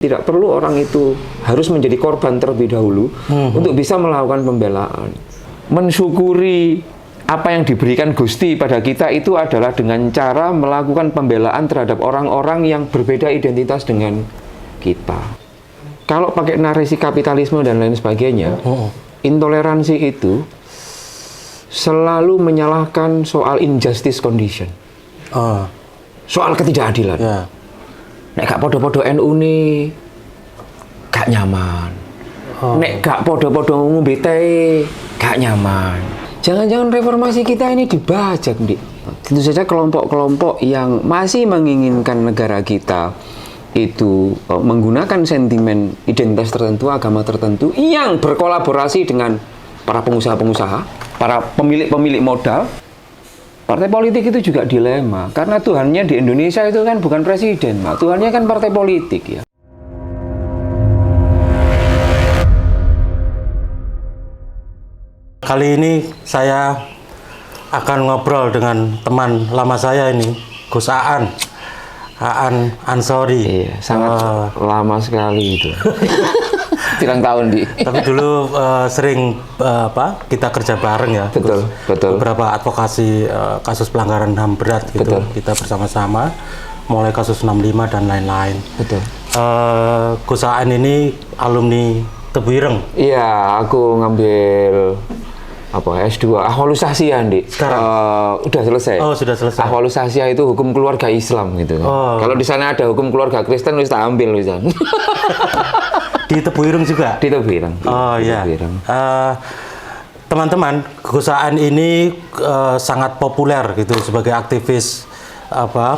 Tidak perlu orang itu harus menjadi korban terlebih dahulu untuk bisa melakukan pembelaan. Mensyukuri apa yang diberikan Gusti pada kita itu adalah dengan cara melakukan pembelaan terhadap orang-orang yang berbeda identitas dengan kita. Kalau pakai narasi kapitalisme dan lain sebagainya, intoleransi itu selalu menyalahkan soal injustice condition, soal ketidakadilan. Nek gak podo-podo NU nih gak nyaman. Nek gak podo-podo ngombe teh gak nyaman. Jangan-jangan reformasi kita ini dibajak, Dik. Tentu saja kelompok-kelompok yang masih menginginkan negara kita itu menggunakan sentimen identitas tertentu, agama tertentu yang berkolaborasi dengan para pengusaha-pengusaha, para pemilik-pemilik modal. Partai politik itu juga dilema, karena Tuhannya di Indonesia itu kan bukan presiden, Pak. Tuhannya kan partai politik, ya. Kali ini saya akan ngobrol dengan teman lama saya ini, Gus Aan Ansori. Iya, sangat lama sekali itu. Tilang tahun, Di. Tapi dulu sering kita kerja bareng ya. Betul, betul. Beberapa advokasi kasus pelanggaran HAM berat gitu. Betul. Kita bersama-sama mulai kasus 65 dan lain-lain. Betul. Gus Aan ini alumni Tebu Ireng. Iya, aku ngambil S2 ahwalusasiah, Dik. Udah selesai. Oh, sudah selesai. Ahwalusasiah itu hukum keluarga Islam gitu. Kalau di sana ada hukum keluarga Kristen, wis tak ambil wisan. Di Tebu Ireng juga? Di Tebu Ireng. Oh iya. Teman-teman, Gus Aan ini sangat populer gitu sebagai aktivis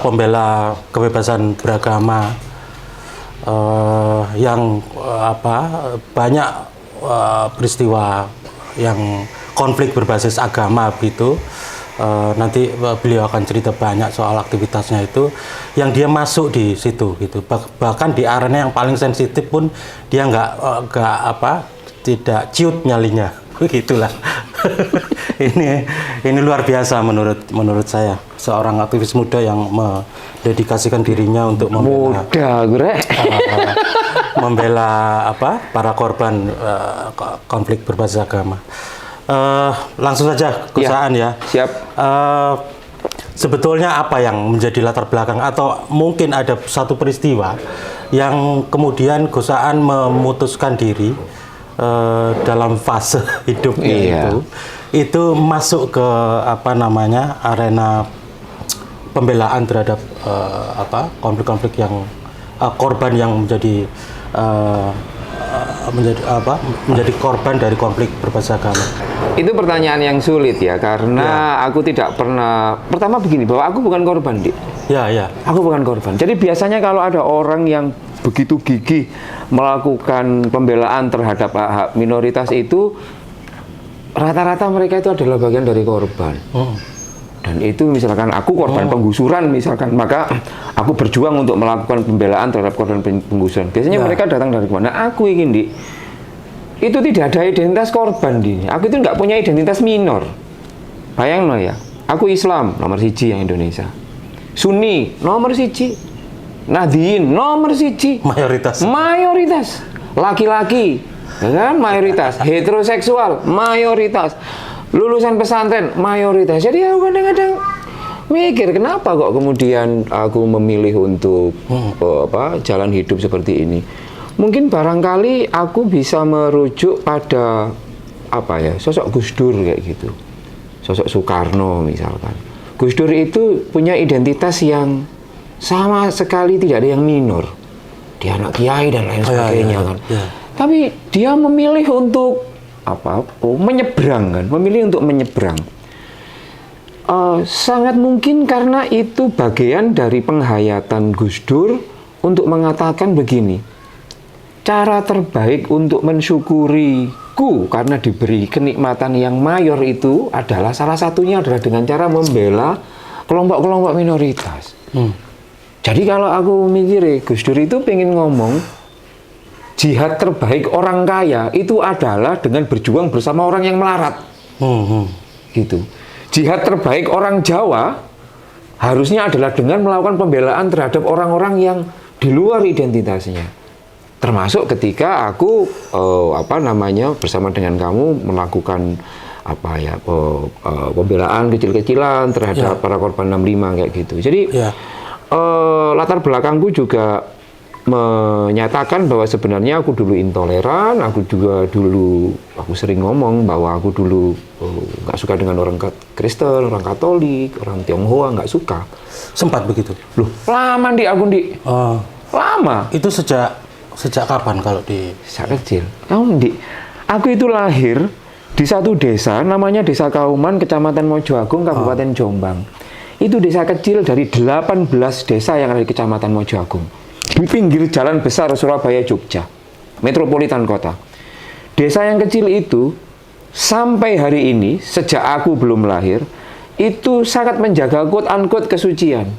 pembela kebebasan beragama yang banyak peristiwa yang konflik berbasis agama gitu. Nanti beliau akan cerita banyak soal aktivitasnya itu yang dia masuk di situ gitu. Bahkan di arena yang paling sensitif pun dia tidak ciut nyalinya. Begitulah. ini luar biasa menurut saya, seorang aktivis muda yang mendedikasikan dirinya untuk membela para korban konflik berbasis agama. Langsung saja Gus Aan ya. Siap. Sebetulnya apa yang menjadi latar belakang atau mungkin ada satu peristiwa yang kemudian Gus Aan memutuskan diri dalam fase hidupnya itu masuk ke arena pembelaan terhadap konflik-konflik yang korban yang menjadi korban dari konflik berbasis agama. Itu pertanyaan yang sulit ya, karena aku tidak pernah. Pertama begini, bahwa aku bukan korban, Dik. Ya. Aku bukan korban. Jadi biasanya kalau ada orang yang begitu gigih melakukan pembelaan terhadap hak minoritas itu, rata-rata mereka itu adalah bagian dari korban. Dan itu misalkan aku korban penggusuran misalkan, maka aku berjuang untuk melakukan pembelaan terhadap korban penggusuran. Biasanya mereka datang dari mana? Aku ingin, Dik, itu tidak ada identitas korban, Dik. Aku itu nggak punya identitas minor. Bayang no ya, aku Islam nomor 1 yang Indonesia, Sunni nomor 1, Nahdien nomor 1, mayoritas, laki-laki, kan mayoritas, heteroseksual mayoritas, lulusan pesantren mayoritas. Jadi aku kadang-kadang mikir, kenapa kok kemudian aku memilih untuk jalan hidup seperti ini. Mungkin barangkali aku bisa merujuk pada sosok Gus Dur kayak gitu, sosok Soekarno misalkan. Gus Dur itu punya identitas yang sama sekali tidak ada yang minor. Dia anak kiai dan lain sebagainya kan. Tapi dia memilih untuk menyeberang kan, memilih untuk menyeberang. Sangat mungkin karena itu bagian dari penghayatan Gus Dur untuk mengatakan begini, cara terbaik untuk mensyukuriku karena diberi kenikmatan yang mayor itu adalah salah satunya adalah dengan cara membela kelompok-kelompok minoritas. Jadi kalau aku mikir, Gus Dur itu pengen ngomong jihad terbaik orang kaya itu adalah dengan berjuang bersama orang yang melarat. Gitu. Jihad terbaik orang Jawa harusnya adalah dengan melakukan pembelaan terhadap orang-orang yang di luar identitasnya. Termasuk ketika aku bersama dengan kamu melakukan pembelaan kecil-kecilan terhadap para korban 65 kayak gitu. Jadi latar belakangku juga menyatakan bahwa sebenarnya aku dulu intoleran, aku sering ngomong bahwa aku dulu nggak suka dengan orang Kristen, orang Katolik, orang Tionghoa, nggak suka. Sempat begitu? Loh, lama lama. Itu sejak kapan kalau di? Sejak kecil. Aku itu lahir di satu desa, namanya Desa Kauman, Kecamatan Mojoagung, Kabupaten Jombang. Itu desa kecil dari 18 desa yang ada di Kecamatan Mojoagung. Di pinggir jalan besar Surabaya, Jogja, metropolitan kota. Desa yang kecil itu, sampai hari ini, sejak aku belum lahir, itu sangat menjaga quote-unquote kesucian.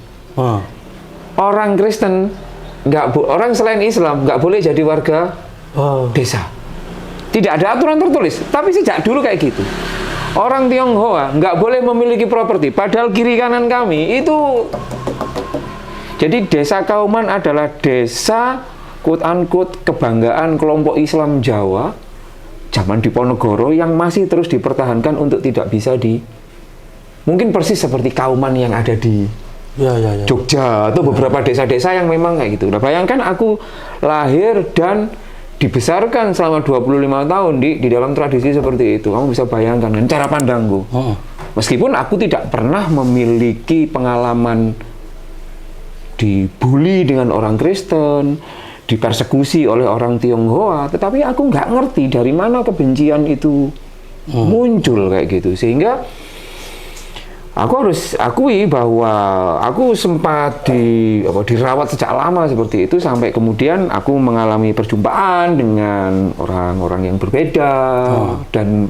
Orang Kristen, orang selain Islam, nggak boleh jadi warga desa. Tidak ada aturan tertulis, tapi sejak dulu kayak gitu. Orang Tionghoa nggak boleh memiliki properti, padahal kiri kanan kami itu. Jadi Desa Kauman adalah desa quote-unquote kebanggaan kelompok Islam Jawa zaman Diponegoro yang masih terus dipertahankan untuk tidak bisa mungkin persis seperti Kauman yang ada di Jogja atau beberapa desa-desa yang memang kayak gitu. Nah, bayangkan aku lahir dan dibesarkan selama 25 tahun di dalam tradisi seperti itu. Kamu bisa bayangkan kan cara pandangku. Meskipun aku tidak pernah memiliki pengalaman dibully dengan orang Kristen, dipersekusi oleh orang Tionghoa, tetapi aku nggak ngerti dari mana kebencian itu muncul kayak gitu. Sehingga aku harus akui bahwa aku sempat dirawat sejak lama seperti itu, sampai kemudian aku mengalami perjumpaan dengan orang-orang yang berbeda dan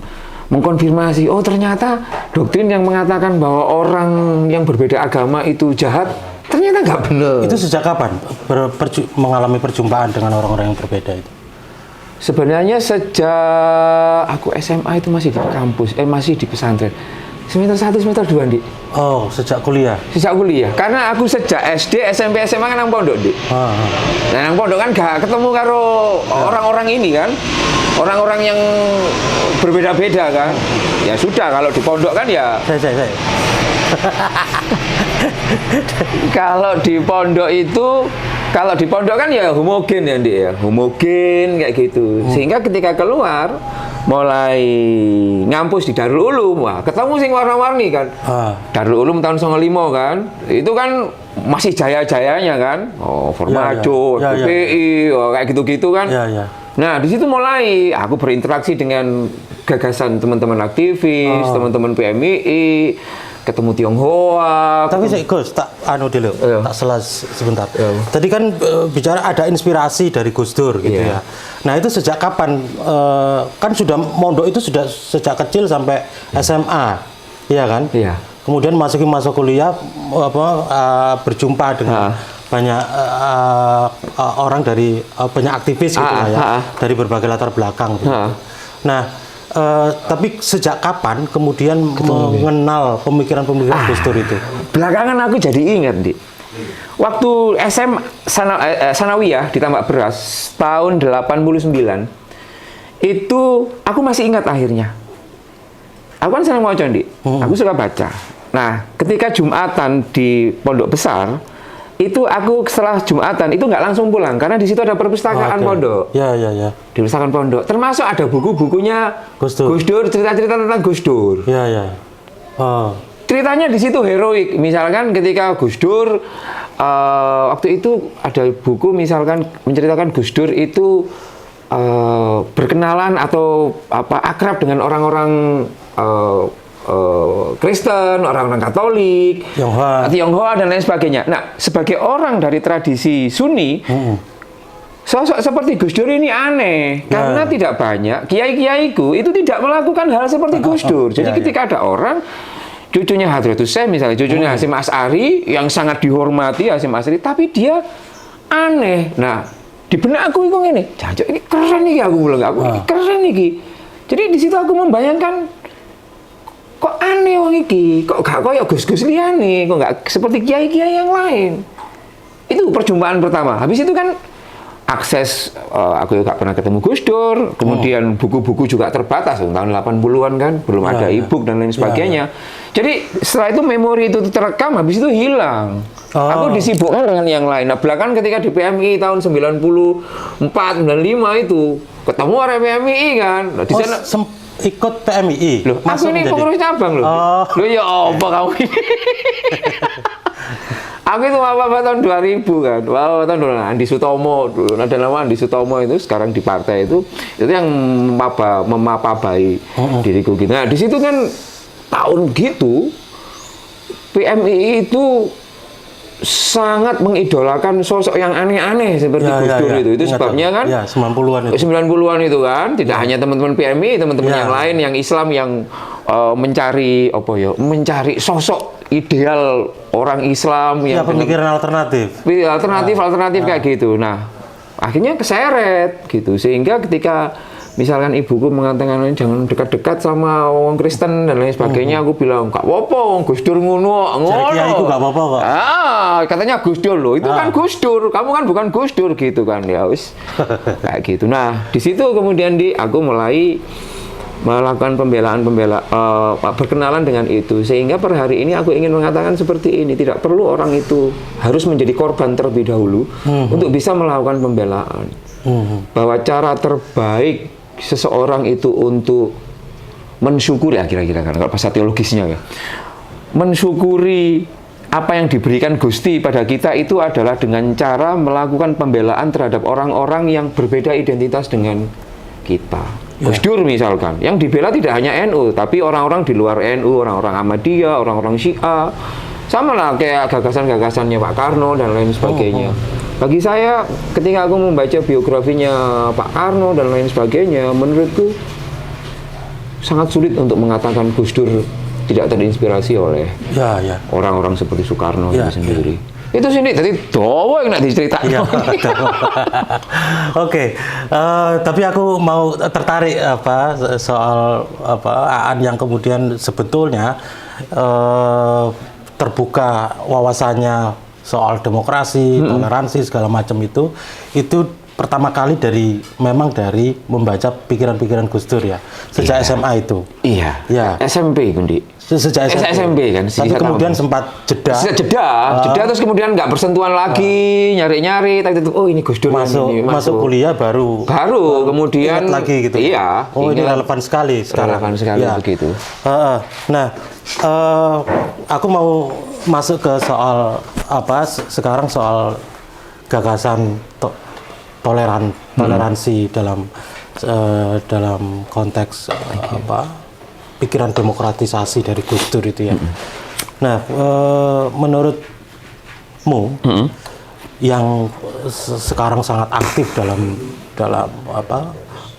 mengkonfirmasi, oh ternyata doktrin yang mengatakan bahwa orang yang berbeda agama itu jahat ternyata nggak benar. Itu sejak kapan mengalami perjumpaan dengan orang-orang yang berbeda itu? Sebenarnya sejak aku SMA itu masih di kampus, masih di pesantren. Semester 1, semester 2, Dik. Oh, sejak kuliah? Sejak kuliah. Karena aku sejak SD, SMP, SMA kan nang pondok, Dik. Nah, nang pondok kan gak ketemu karo orang-orang ini kan. Orang-orang yang berbeda-beda kan. Ya sudah, kalau di pondok kan ya... Saya. Kalau di pondok kan ya homogen ya, Dik ya. Homogen kayak gitu. Sehingga ketika keluar mulai ngampus di Darul Ulum, wah ketemu sing warna-warni kan. Darul Ulum tahun 95 kan. Itu kan masih jaya-jayanya kan. Formajo, PPI, kayak gitu-gitu kan. Nah, di situ mulai aku berinteraksi dengan gagasan teman-teman aktivis, teman-teman PMII, ketemu Tionghoa. Tapi Gus, tak sebentar. Tadi kan bicara ada inspirasi dari Gus Dur gitu ya. Nah, itu sejak kapan? Kan sudah mondok itu sudah sejak kecil sampai SMA, iya kan? Iya. Kemudian masuk kuliah, berjumpa dengan banyak orang dari banyak aktivis gitu dari berbagai latar belakang. Gitu. Nah, tapi sejak kapan kemudian mengenal pemikiran-pemikiran Gus Dur itu? Belakangan aku jadi ingat, Dik. Waktu SM Sanawiyah di Tambak Beras tahun 89, itu aku masih ingat akhirnya. Aku kan senang baca, Dik. Aku suka baca. Nah, ketika Jumatan di Pondok Besar, itu aku setelah Jumatan itu nggak langsung pulang karena di situ ada perpustakaan pondok. Ya. Di perpustakaan pondok, termasuk ada buku-bukunya Gus Dur, cerita-cerita tentang Gus Dur. Ya. Ceritanya di situ heroik. Misalkan ketika Gus Dur waktu itu ada buku misalkan menceritakan Gus Dur itu berkenalan atau akrab dengan orang-orang Kristen, orang-orang Katolik, Tionghoa dan lain sebagainya. Nah, sebagai orang dari tradisi Sunni, sosok seperti Gus Dur ini aneh karena tidak banyak kiai-kiaiku itu tidak melakukan hal seperti Gus Dur. Jadi ketika ada orang cucunya Hadratus Syekh misalnya, cucunya Hasyim Asy'ari yang sangat dihormati Hasyim Asy'ari, tapi dia aneh. Nah, di benak aku itu ngene, jancuk ini keren nih aku bilang, keren nih. Jadi di situ aku membayangkan kok aneh wong iki, kok gak koyo Gus-Gus liyane, kok gak seperti kiai-kiai yang lain. Itu perjumpaan pertama. Habis itu kan akses, aku juga pernah ketemu Gus Dur, kemudian buku-buku juga terbatas tahun 80-an kan, belum ada e-book dan lain sebagainya. Jadi setelah itu memori itu terekam, habis itu hilang. Aku disibukkan dengan yang lain. Nah, belakangan ketika di PMI tahun 94, 95 itu ketemu orang PMI kan. Nah, di sana ikut PMI. Loh, aku ini pengurus cabang loh. Loh ya apa kamu ini? Aku itu apa tahun 2000 kan. Wow, tahun 2000 Andi Sutomo dulu. Ada nama Andi Sutomo itu sekarang di partai itu yang memapabai diriku gitu. Nah, di situ kan tahun gitu PMI itu sangat mengidolakan sosok yang aneh-aneh seperti Gus Dur itu. Itu sebabnya kan 90-an itu. 90-an itu kan tidak hanya teman-teman PMI, teman-teman yang lain yang Islam yang mencari mencari sosok ideal orang Islam yang pemikiran alternatif kayak gitu. Nah, akhirnya keseret gitu sehingga ketika misalkan ibuku mengatakan jangan dekat-dekat sama orang Kristen dan lain sebagainya, aku bilang nggak apa-apa, Gus Dur ngono. Jadi itu nggak apa-apa kok. Katanya Gus Dur loh, itu kan Gus Dur, kamu kan bukan Gus Dur gitu kan ya wis kayak gitu. Nah di situ kemudian aku mulai melakukan berkenalan dengan itu sehingga per hari ini aku ingin mengatakan seperti ini, tidak perlu orang itu harus menjadi korban terlebih dahulu untuk bisa melakukan pembelaan. Bahwa cara terbaik seseorang itu untuk mensyukuri kira-kira kan kalau bahasa teologisnya ya, mensyukuri apa yang diberikan Gusti pada kita itu adalah dengan cara melakukan pembelaan terhadap orang-orang yang berbeda identitas dengan kita. Gus Dur misalkan, yang dibela tidak hanya NU, tapi orang-orang di luar NU, orang-orang Ahmadiyah, orang-orang Syiah, sama lah kayak gagasan-gagasannya Pak Karno dan lain sebagainya. Bagi saya, ketika aku membaca biografinya Pak Karno dan lain sebagainya, menurutku sangat sulit untuk mengatakan Gus Dur tidak terinspirasi oleh orang-orang seperti Soekarno itu sendiri. Itu sini, jadi doa yang nak diceritakan. Oke, tapi aku mau tertarik soal Aan yang kemudian sebetulnya terbuka wawasannya soal demokrasi, toleransi segala macam itu pertama kali dari membaca pikiran-pikiran Gus Dur ya sejak SMA itu. Iya. SMP Gundi. Sejak SMP kan. Tapi kemudian sempat jeda terus kemudian nggak bersentuhan lagi, nyari-nyari. Oh ini Gus Dur masuk kuliah baru kemudian lagi gitu. Iya. Ini relevan sekali sekarang. Relevan sekali begitu. Nah, aku mau masuk ke soal sekarang soal gagasan toleransi dalam konteks pikiran demokratisasi dari Gus Dur itu ya. Nah, menurutmu yang sekarang sangat aktif dalam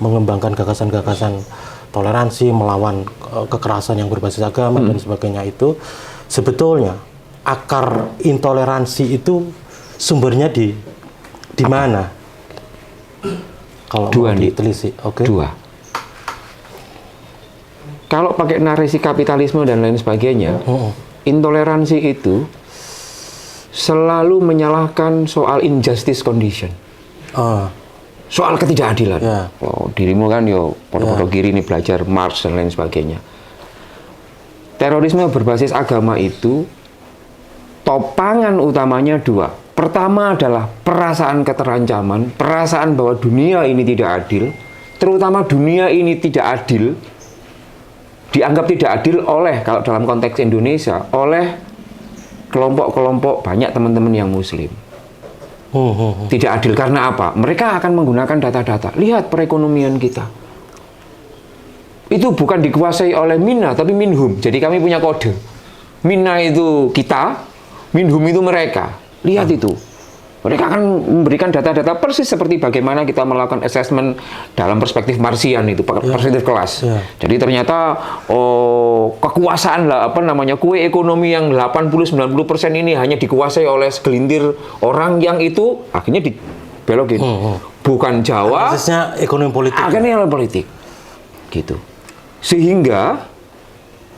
mengembangkan gagasan-gagasan toleransi melawan kekerasan yang berbasis agama dan sebagainya itu, sebetulnya akar intoleransi itu sumbernya di mana? Kalau mau ditelisik, Dua. Kalau pakai narasi kapitalisme dan lain sebagainya, intoleransi itu selalu menyalahkan soal injustice condition, soal ketidakadilan. Dirimu kan podo-podo kiri nih belajar Marx dan lain sebagainya. Terorisme berbasis agama itu topangan utamanya dua. Pertama adalah perasaan keterancaman, perasaan bahwa dunia ini tidak adil, terutama dunia ini tidak adil, dianggap tidak adil oleh, kalau dalam konteks Indonesia, oleh kelompok-kelompok banyak teman-teman yang Muslim. Tidak adil karena apa? Mereka akan menggunakan data-data. Lihat perekonomian kita. Itu bukan dikuasai oleh Minna, tapi Minhum. Jadi kami punya kode. Minna itu kita, Minhum itu mereka. Lihat itu. Mereka akan memberikan data-data persis seperti bagaimana kita melakukan assessment dalam perspektif Marsian itu, perspektif kelas. Jadi ternyata kekuasaan kue ekonomi yang 80-90% ini hanya dikuasai oleh segelintir orang yang itu akhirnya dibelokin. Bukan Jawa. Aksesnya ekonomi politik. Akhirnya politik. Gitu. Sehingga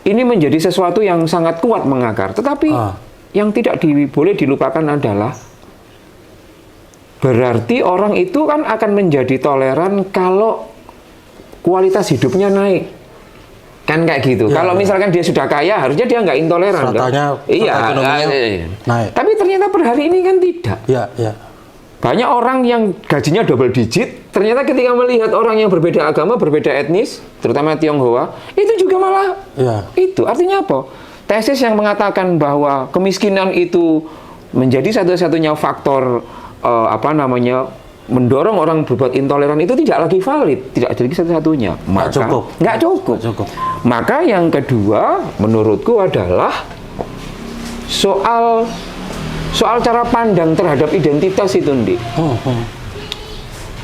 ini menjadi sesuatu yang sangat kuat mengakar. Tetapi yang tidak boleh dilupakan adalah berarti orang itu kan akan menjadi toleran kalau kualitas hidupnya naik. Kan kayak gitu. Ya, kalau misalkan dia sudah kaya, harusnya dia nggak intoleran. Stratanya, kan? Iya, naik. Tapi ternyata per hari ini kan tidak. Ya, ya. Banyak orang yang gajinya double digit, ternyata ketika melihat orang yang berbeda agama, berbeda etnis, terutama Tionghoa, itu juga malah itu. Artinya apa? Tesis yang mengatakan bahwa kemiskinan itu menjadi satu-satunya faktor mendorong orang berbuat intoleran itu tidak lagi valid, tidak jadi satu-satunya. Nggak cukup. Maka yang kedua menurutku adalah soal cara pandang terhadap identitas itu, Ndik.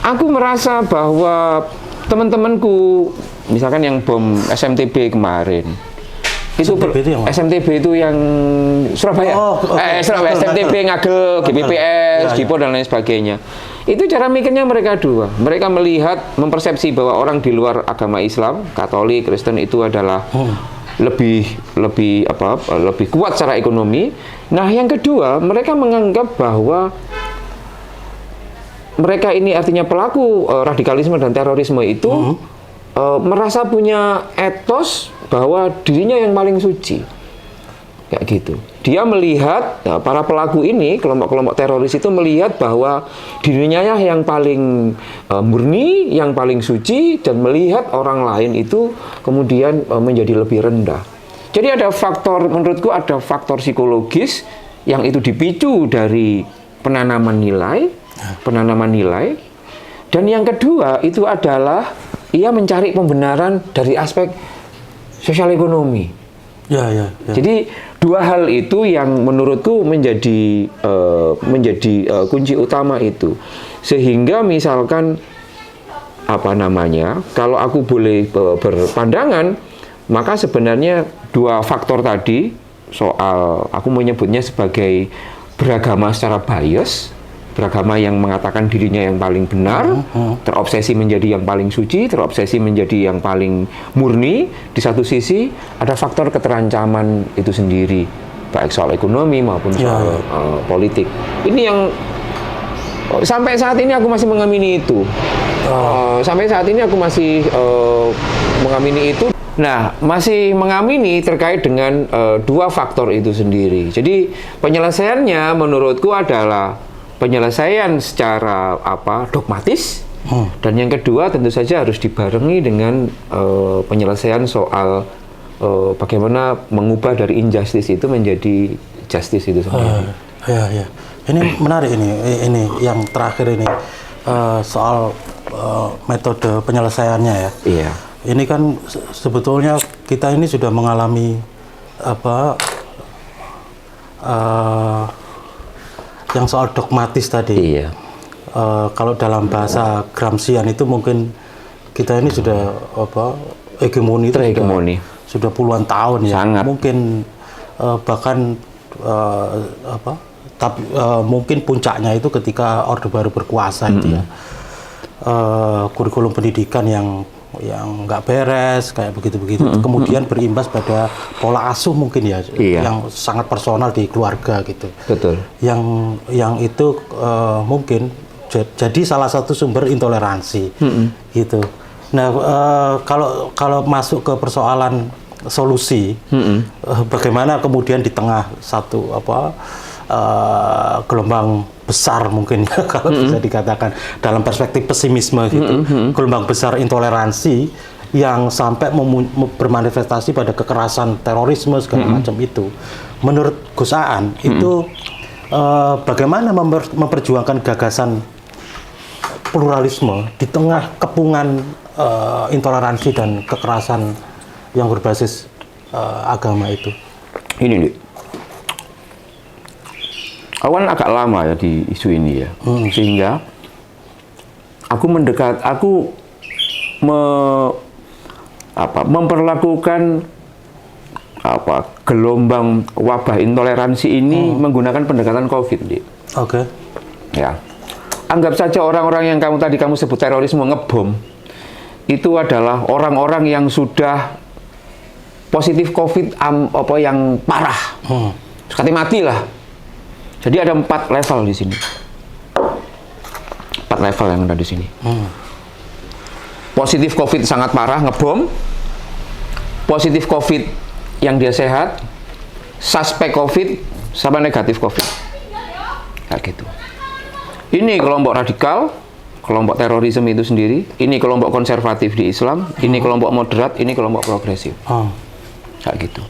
Aku merasa bahwa teman-temanku, misalkan yang bom SMTB kemarin, SMTB itu yang Surabaya, Surabaya, SMTB Ngagel, GPPS, Dipo dan lain sebagainya. Itu cara mikirnya mereka dua. Mereka melihat, mempersepsi bahwa orang di luar agama Islam, Katolik, Kristen itu adalah lebih kuat secara ekonomi. Nah, yang kedua, mereka menganggap bahwa mereka ini artinya pelaku radikalisme dan terorisme itu merasa punya etos bahwa dirinya yang paling suci. Kayak gitu. Dia melihat, para pelaku ini, kelompok-kelompok teroris itu melihat bahwa dirinya yang paling murni, yang paling suci, dan melihat orang lain itu kemudian menjadi lebih rendah. Jadi ada faktor, menurutku ada faktor psikologis yang itu dipicu dari penanaman nilai. Dan yang kedua itu adalah ia mencari pembenaran dari aspek sosial ekonomi. Ya. Jadi dua hal itu yang menurutku menjadi kunci utama itu. Sehingga misalkan kalau aku boleh berpandangan, maka sebenarnya dua faktor tadi soal aku menyebutnya sebagai beragama secara bias, beragama yang mengatakan dirinya yang paling benar, terobsesi menjadi yang paling suci, terobsesi menjadi yang paling murni. Di satu sisi ada faktor keterancaman itu sendiri, baik soal ekonomi maupun soal politik. Ini yang sampai saat ini aku masih mengamini itu. Sampai saat ini aku masih mengamini itu. Nah, masih mengamini terkait dengan dua faktor itu sendiri. Jadi penyelesaiannya menurutku adalah penyelesaian secara dogmatis, dan yang kedua tentu saja harus dibarengi dengan penyelesaian soal bagaimana mengubah dari injustice itu menjadi justice itu sendiri. Ya. Ini menarik ini yang terakhir ini soal metode penyelesaiannya ya. Iya. Ini kan sebetulnya kita ini sudah mengalami yang soal dogmatis tadi. Iya. Kalau dalam bahasa Gramscian itu mungkin kita ini sudah hegemoni sudah puluhan tahun ya. Sangat. Mungkin bahkan tapi mungkin puncaknya itu ketika Orde Baru berkuasa itu ya. Kurikulum pendidikan yang nggak beres kayak begitu-begitu, kemudian berimbas pada pola asuh mungkin ya, yang sangat personal di keluarga gitu. Betul. Yang itu mungkin jadi salah satu sumber intoleransi gitu. Nah, kalau masuk ke persoalan solusi, bagaimana kemudian di tengah satu gelombang besar mungkin ya, kalau bisa dikatakan dalam perspektif pesimisme gitu, gelombang besar intoleransi yang sampai bermanifestasi pada kekerasan, terorisme segala macam itu. Menurut Gus Aan itu bagaimana memperjuangkan gagasan pluralisme di tengah kepungan intoleransi dan kekerasan yang berbasis agama itu? Ini nih, awan agak lama ya di isu ini ya, sehingga aku memperlakukan gelombang wabah intoleransi ini menggunakan pendekatan COVID, Dik. Oke. Ya, anggap saja orang-orang yang kamu sebut terorisme ngebom itu adalah orang-orang yang sudah positif COVID yang parah, sekali mati lah. Jadi ada 4 level di sini. 4 level yang ada di sini. Positif COVID sangat parah, ngebom. Positif COVID yang dia sehat, suspek COVID, sama negatif COVID. Kayak gitu. Ini kelompok radikal, kelompok terorisme itu sendiri. Ini kelompok konservatif di Islam. Ini kelompok moderat, ini kelompok progresif. Kayak gitu.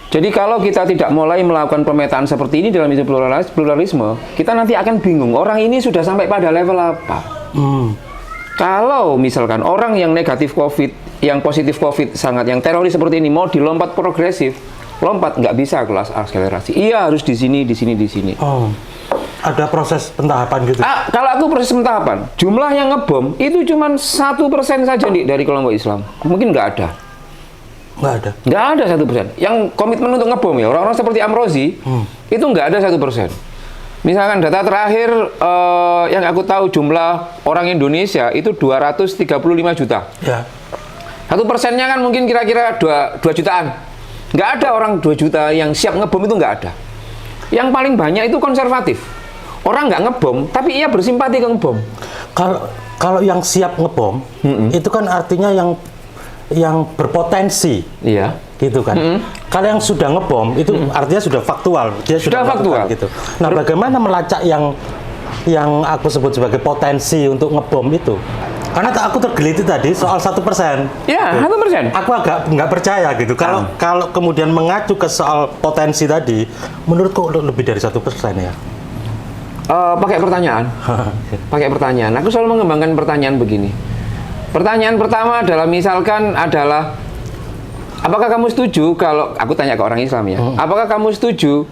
Jadi kalau kita tidak mulai melakukan pemetaan seperti ini dalam isu pluralisme, kita nanti akan bingung, orang ini sudah sampai pada level apa. Kalau misalkan orang yang negatif COVID, yang positif COVID sangat, yang teroris seperti ini mau dilompat progresif, lompat nggak bisa kelas akselerasi. Iya harus di sini, di sini, di sini. Ada proses pentahapan gitu. Kalau aku proses pentahapan, jumlah yang ngebom itu cuma 1% saja nih dari kelompok Islam. Mungkin nggak ada. Nggak ada 1%. Yang komitmen untuk ngebom ya orang-orang seperti Amrozi itu nggak ada 1%. Misalkan data terakhir yang aku tahu jumlah orang Indonesia itu 235 juta. Ya. 1%-nya kan mungkin kira-kira 2 jutaan. Nggak ada orang 2 juta yang siap ngebom, itu nggak ada. Yang paling banyak itu konservatif. Orang nggak ngebom, tapi ia bersimpati ke ngebom. Kalau yang siap ngebom, itu kan artinya yang berpotensi. Iya. Gitu kan. Kalau yang sudah ngebom itu artinya sudah faktual, dia sudah faktual gitu. Nah, bagaimana melacak yang aku sebut sebagai potensi untuk ngebom itu? Karena aku tergelitik tadi soal 1%. Ya, 1%. Aku agak nggak percaya gitu. Kalau kemudian mengacu ke soal potensi tadi, menurutku lebih dari 1% ya. Pakai pertanyaan. Pakai pertanyaan. Aku selalu mengembangkan pertanyaan begini. Pertanyaan pertama adalah misalkan adalah, apakah kamu setuju kalau, aku tanya ke orang Islam ya, apakah kamu setuju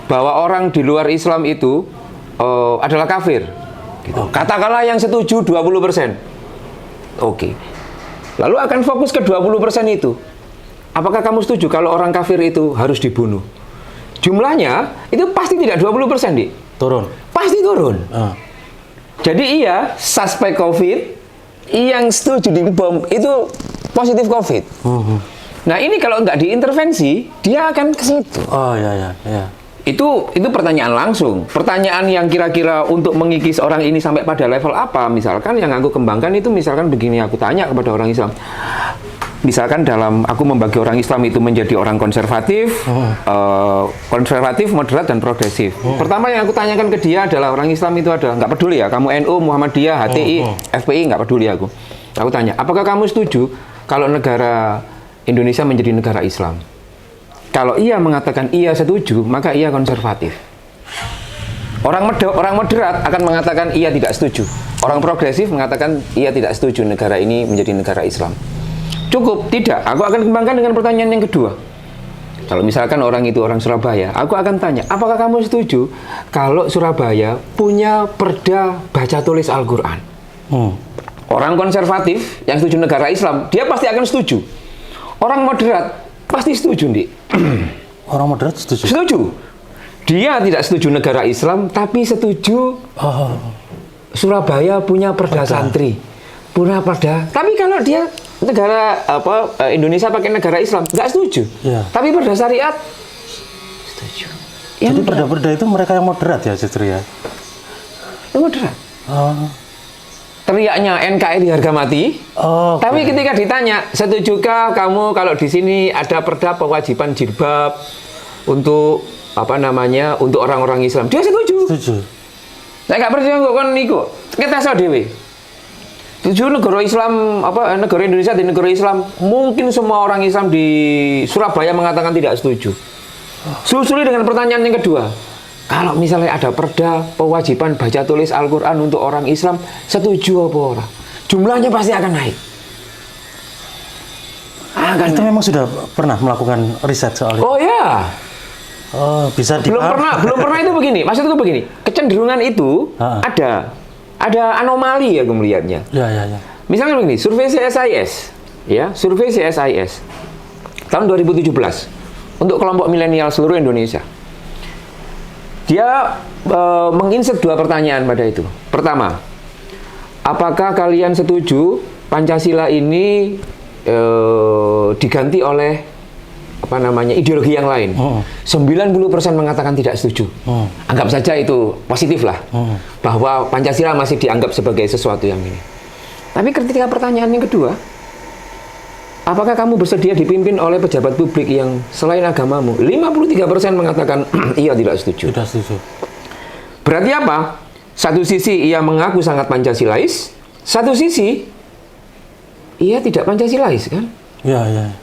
bahwa orang di luar Islam itu adalah kafir? Gitu. Katakanlah yang setuju 20%. Oke. Lalu akan fokus ke 20% itu. Apakah kamu setuju kalau orang kafir itu harus dibunuh? Jumlahnya itu pasti tidak 20%, Dik. Turun. Pasti turun. Jadi iya, suspek COVID yang setuju di bom itu positif COVID. Nah ini kalau nggak diintervensi, dia akan ke situ. Ya. Itu pertanyaan langsung. Pertanyaan yang kira-kira untuk mengikis orang ini sampai pada level apa? Misalkan yang aku kembangkan itu misalkan begini, aku tanya kepada orang Islam. Misalkan aku membagi orang Islam itu menjadi orang konservatif, konservatif, moderat, dan progresif. Pertama yang aku tanyakan ke dia adalah orang Islam itu adalah, nggak peduli ya, kamu NU, Muhammadiyah, HTI, FPI, nggak peduli aku. Aku tanya, apakah kamu setuju kalau negara Indonesia menjadi negara Islam? Kalau ia mengatakan iya setuju, maka ia konservatif. Orang moderat akan mengatakan iya tidak setuju. Orang progresif mengatakan iya tidak setuju negara ini menjadi negara Islam. Cukup? Tidak. Aku akan kembangkan dengan pertanyaan yang kedua. Kalau misalkan orang itu orang Surabaya, aku akan tanya, apakah kamu setuju kalau Surabaya punya perda baca tulis Al-Quran? Orang konservatif yang setuju negara Islam, dia pasti akan setuju. Orang moderat pasti setuju, Dik. Orang moderat setuju? Setuju. Dia tidak setuju negara Islam, tapi setuju Surabaya punya perda santri. Punya perda. Tapi kalau dia negara Indonesia pakai negara Islam, nggak setuju. Tapi perda syariat setuju. Jadi perda-perda itu mereka yang moderat ya justru ya? Itu moderat. Teriaknya NKRI harga mati. Tapi ketika ditanya, setujukah kamu kalau di sini ada perda kewajiban jilbab untuk untuk orang-orang Islam? Dia setuju. Saya nggak percaya kok kan niku. Kita so dewe. Tujuh negara Islam, negara Indonesia di negara Islam, mungkin semua orang Islam di Surabaya mengatakan tidak setuju. Susuli dengan pertanyaan yang kedua. Kalau misalnya ada perda kewajiban baca tulis Al-Quran untuk orang Islam, setuju apa orang? Jumlahnya pasti akan naik. Itu memang sudah pernah melakukan riset soal itu? Oh ya. Bisa belum pernah itu begini. Maksudku begini, kecenderungan itu ada anomali ya aku melihatnya. Ya. Misalnya begini, survei CSIS, survei CSIS tahun 2017 untuk kelompok milenial seluruh Indonesia. Dia menginsert 2 pertanyaan pada itu. Pertama, apakah kalian setuju Pancasila ini diganti oleh ideologi yang lain. 90% mengatakan tidak setuju. Anggap saja itu positif lah. Bahwa Pancasila masih dianggap sebagai sesuatu yang ini. Tapi ketika pertanyaan yang kedua, apakah kamu bersedia dipimpin oleh pejabat publik yang selain agamamu? 53% mengatakan iya, tidak setuju. Tidak setuju. Berarti apa? Satu sisi ia mengaku sangat Pancasilais, satu sisi ia tidak Pancasilais, kan? Ya, ya.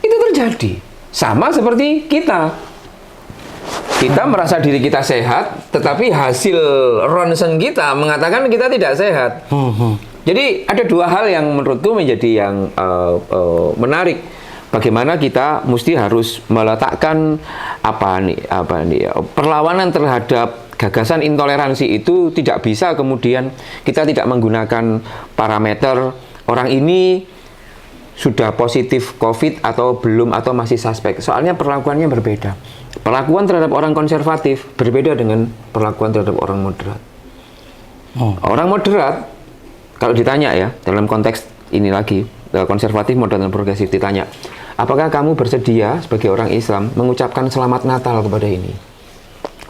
Itu terjadi. Sama seperti kita. Kita merasa diri kita sehat, tetapi hasil ronsen kita mengatakan kita tidak sehat. Jadi ada dua hal yang menurutku menjadi yang menarik. Bagaimana kita mesti harus meletakkan perlawanan terhadap gagasan intoleransi itu tidak bisa kemudian kita tidak menggunakan parameter orang ini sudah positif COVID atau belum atau masih suspek. Soalnya perlakuannya berbeda. Perlakuan terhadap orang konservatif berbeda dengan perlakuan terhadap orang moderat. Orang moderat, kalau ditanya ya, dalam konteks ini lagi, konservatif, moderat, dan progresif, ditanya, apakah kamu bersedia sebagai orang Islam mengucapkan selamat Natal kepada ini?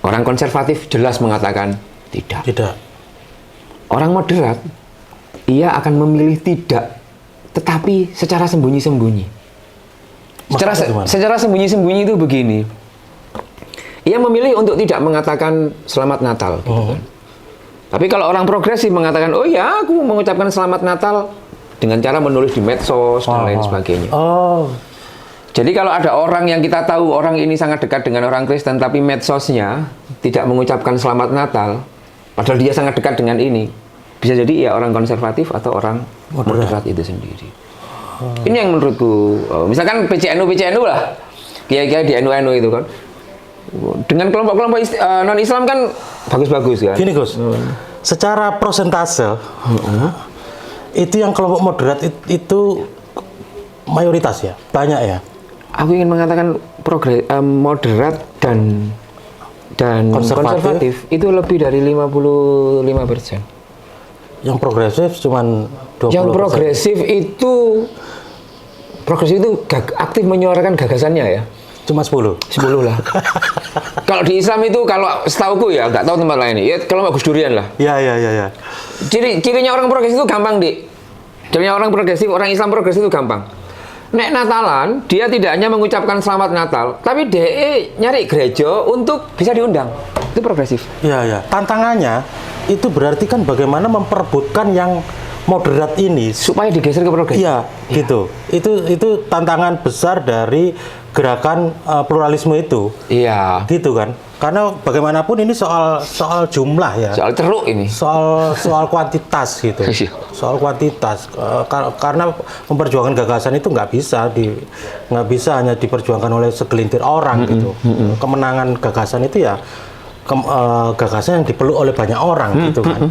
Orang konservatif jelas mengatakan tidak. Tidak. Orang moderat, ia akan memilih tidak, tetapi secara sembunyi-sembunyi. Secara sembunyi-sembunyi itu begini. Ia memilih untuk tidak mengatakan selamat Natal. Gitu kan. Tapi kalau orang progresif mengatakan, oh ya, aku mengucapkan selamat Natal dengan cara menulis di medsos dan lain sebagainya. Jadi kalau ada orang yang kita tahu orang ini sangat dekat dengan orang Kristen, tapi medsosnya tidak mengucapkan selamat Natal, padahal dia sangat dekat dengan ini, bisa jadi ya orang konservatif atau orang moderat itu sendiri. Ini yang menurutku, misalkan PCNU lah, kiai-kiai di NU itu kan, dengan kelompok-kelompok non-Islam kan bagus-bagus kan. Gini Gus, secara prosentase, itu yang kelompok moderat itu mayoritas ya, banyak ya. Aku ingin mengatakan moderat dan konservatif itu lebih dari 55%. Yang progresif cuman 20%. Yang progresif itu aktif menyuarakan gagasannya ya. Cuma 10 lah. Kalau di Islam itu, kalau setauku ya, nggak tahu tempat lain ya, kalau Gus Durian lah. Ya. Cirinya orang progresif itu gampang, Dik. Cirinya orang progresif, orang Islam progresif itu gampang. Nek Natalan, dia tidak hanya mengucapkan selamat Natal, tapi DE nyari gereja untuk bisa diundang. Itu progresif. Iya. Tantangannya itu berarti kan bagaimana memperebutkan yang moderat ini supaya digeser ke progresif. Iya, gitu. Itu tantangan besar dari gerakan pluralisme itu. Iya. Gitu kan? Karena bagaimanapun ini soal jumlah ya. Soal ceruk ini. Soal kuantitas gitu. Soal kuantitas. Karena memperjuangkan gagasan itu nggak bisa hanya diperjuangkan oleh segelintir orang gitu. Kemenangan gagasan itu ya gagasan yang dipeluk oleh banyak orang gitu kan.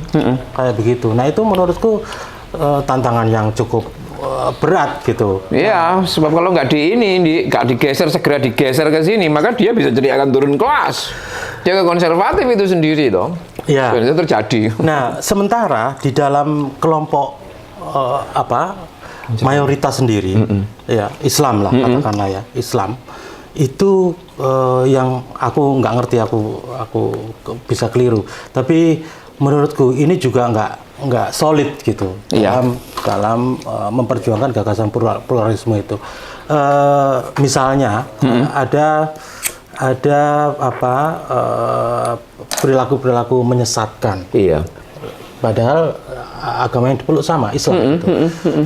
Kayak begitu. Nah, itu menurutku tantangan yang cukup berat gitu. Iya, sebab kalau nggak segera digeser ke sini, maka dia bisa jadi akan turun kelas. Dia ke konservatif itu sendiri dong. Iya. Dan itu terjadi. Nah, sementara di dalam kelompok mayoritas sendiri, ya Islam lah katakanlah ya, Islam itu yang aku nggak ngerti, aku bisa keliru. Tapi menurutku ini juga nggak solid gitu dalam memperjuangkan gagasan pluralisme itu. Misalnya ada perilaku menyesatkan. Iya. Padahal agama yang dipeluk sama Islam gitu.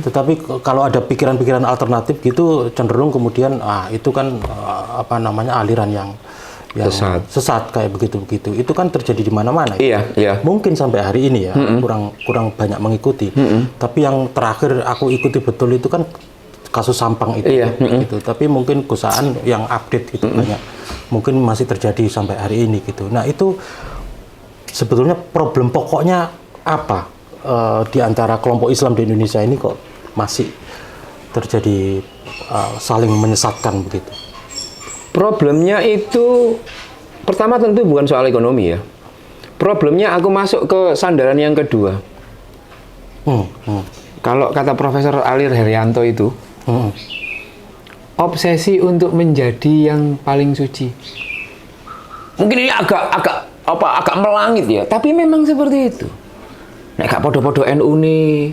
Tetapi kalau ada pikiran-pikiran alternatif gitu cenderung kemudian itu kan aliran yang sesat kayak begitu. Itu kan terjadi di mana-mana. Iya. Mungkin sampai hari ini ya kurang banyak mengikuti. Tapi yang terakhir aku ikuti betul itu kan kasus Sampang itu. Gitu. Tapi mungkin Gusaan yang update gitu banyak. Mungkin masih terjadi sampai hari ini gitu. Nah, itu sebetulnya problem pokoknya apa di antara kelompok Islam di Indonesia ini kok masih terjadi saling menyesatkan begitu? Problemnya itu pertama tentu bukan soal ekonomi ya. Problemnya aku masuk ke sandaran yang kedua. Kalau kata Profesor Alir Herianto itu, obsesi untuk menjadi yang paling suci. Mungkin ini agak melangit ya, tapi memang seperti itu. Nek gak podo-podo NU nih,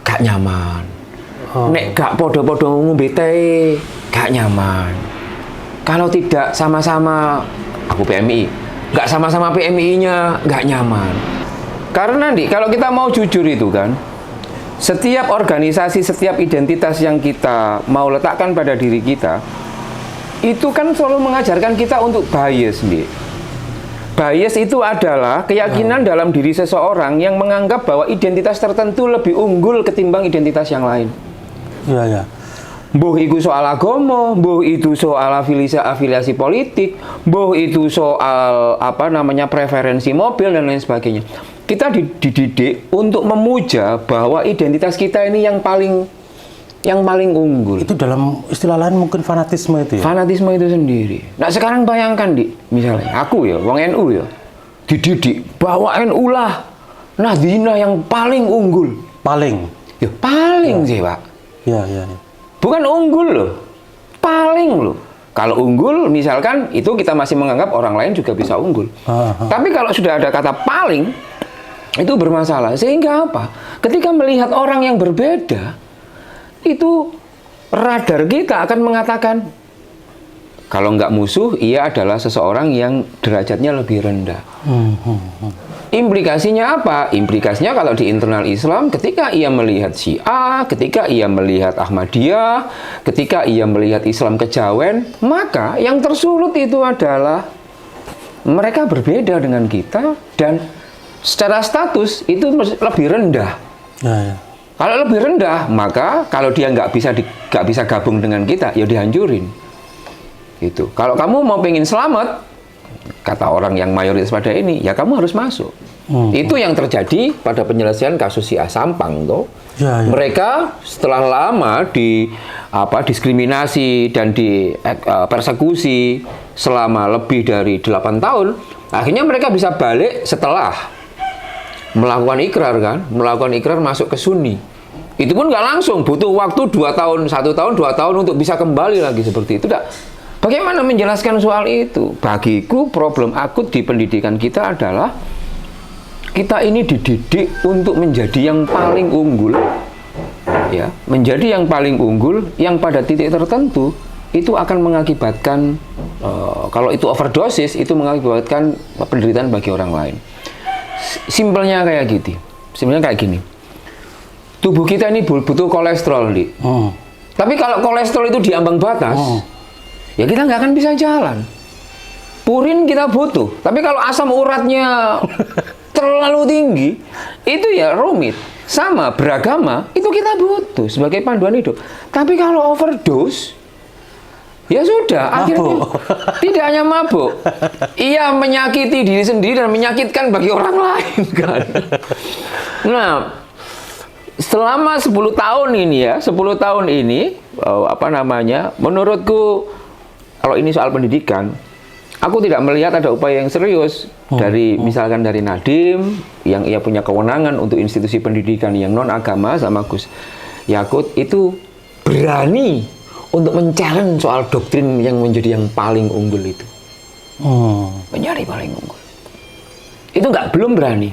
gak nyaman. Nek gak podo-podo ngombe teh, gak nyaman. Kalau tidak sama-sama, aku PMI, gak sama-sama PMI-nya, gak nyaman. Karena kalau kita mau jujur itu kan, setiap organisasi, setiap identitas yang kita mau letakkan pada diri kita, itu kan selalu mengajarkan kita untuk bias nih. Bias itu adalah keyakinan dalam diri seseorang yang menganggap bahwa identitas tertentu lebih unggul ketimbang identitas yang lain. Iya, ya. Mbuh itu soal agama, mbuh itu soal afiliasi politik, mbuh itu soal preferensi mobil dan lain sebagainya. Kita dididik untuk memuja bahwa identitas kita ini yang paling unggul. Itu dalam istilah lain mungkin fanatisme itu ya? Fanatisme itu sendiri. Nah sekarang bayangkan misalnya aku ya, wong NU ya, dididik bahwa NU lah Nahdina yang paling unggul. Paling? Ya paling sih Pak. Ya. Bukan unggul loh, paling loh. Kalau unggul misalkan itu kita masih menganggap orang lain juga bisa unggul. Tapi kalau sudah ada kata paling, itu bermasalah. Sehingga apa? Ketika melihat orang yang berbeda, itu radar kita akan mengatakan kalau nggak musuh, ia adalah seseorang yang derajatnya lebih rendah. Implikasinya apa? Implikasinya kalau di internal Islam, ketika ia melihat Syiah, ketika ia melihat Ahmadiyah, ketika ia melihat Islam kejawen, maka yang tersulut itu adalah mereka berbeda dengan kita dan secara status itu lebih rendah. Ya. Kalau lebih rendah, maka kalau dia nggak bisa gabung dengan kita, ya dihancurin. Gitu. Kalau kamu mau pengen selamat, kata orang yang mayoritas pada ini, ya kamu harus masuk. Itu yang terjadi pada penyelesaian kasus Syiah Sampang, toh. Ya. Mereka setelah lama diskriminasi dan persekusi selama lebih dari 8 tahun, akhirnya mereka bisa balik setelah melakukan ikrar masuk ke Sunni. Itu pun nggak langsung, butuh waktu 2 tahun, 1 tahun, 2 tahun untuk bisa kembali lagi seperti itu. Bagaimana menjelaskan soal itu? Bagiku problem akut di pendidikan kita adalah kita ini dididik untuk menjadi yang paling unggul, ya, menjadi yang paling unggul yang pada titik tertentu itu akan mengakibatkan kalau itu overdosis itu mengakibatkan penderitaan bagi orang lain. Simpelnya kayak gini. Tubuh kita ini butuh kolesterol, Tapi kalau kolesterol itu di ambang batas, ya kita nggak akan bisa jalan. Purin kita butuh, tapi kalau asam uratnya terlalu tinggi, itu ya rumit. Sama beragama, itu kita butuh sebagai panduan hidup. Tapi kalau overdose, ya sudah, akhirnya tidak hanya mabuk, ia menyakiti diri sendiri dan menyakitkan bagi orang lain, kan. Nah, selama 10 tahun ini, menurutku, kalau ini soal pendidikan, aku tidak melihat ada upaya yang serius misalkan dari Nadiem, yang ia punya kewenangan untuk institusi pendidikan yang non-agama sama Gus Yakut, itu berani untuk men-challenge soal doktrin yang menjadi yang paling unggul itu. Menjadi paling unggul. Itu belum berani.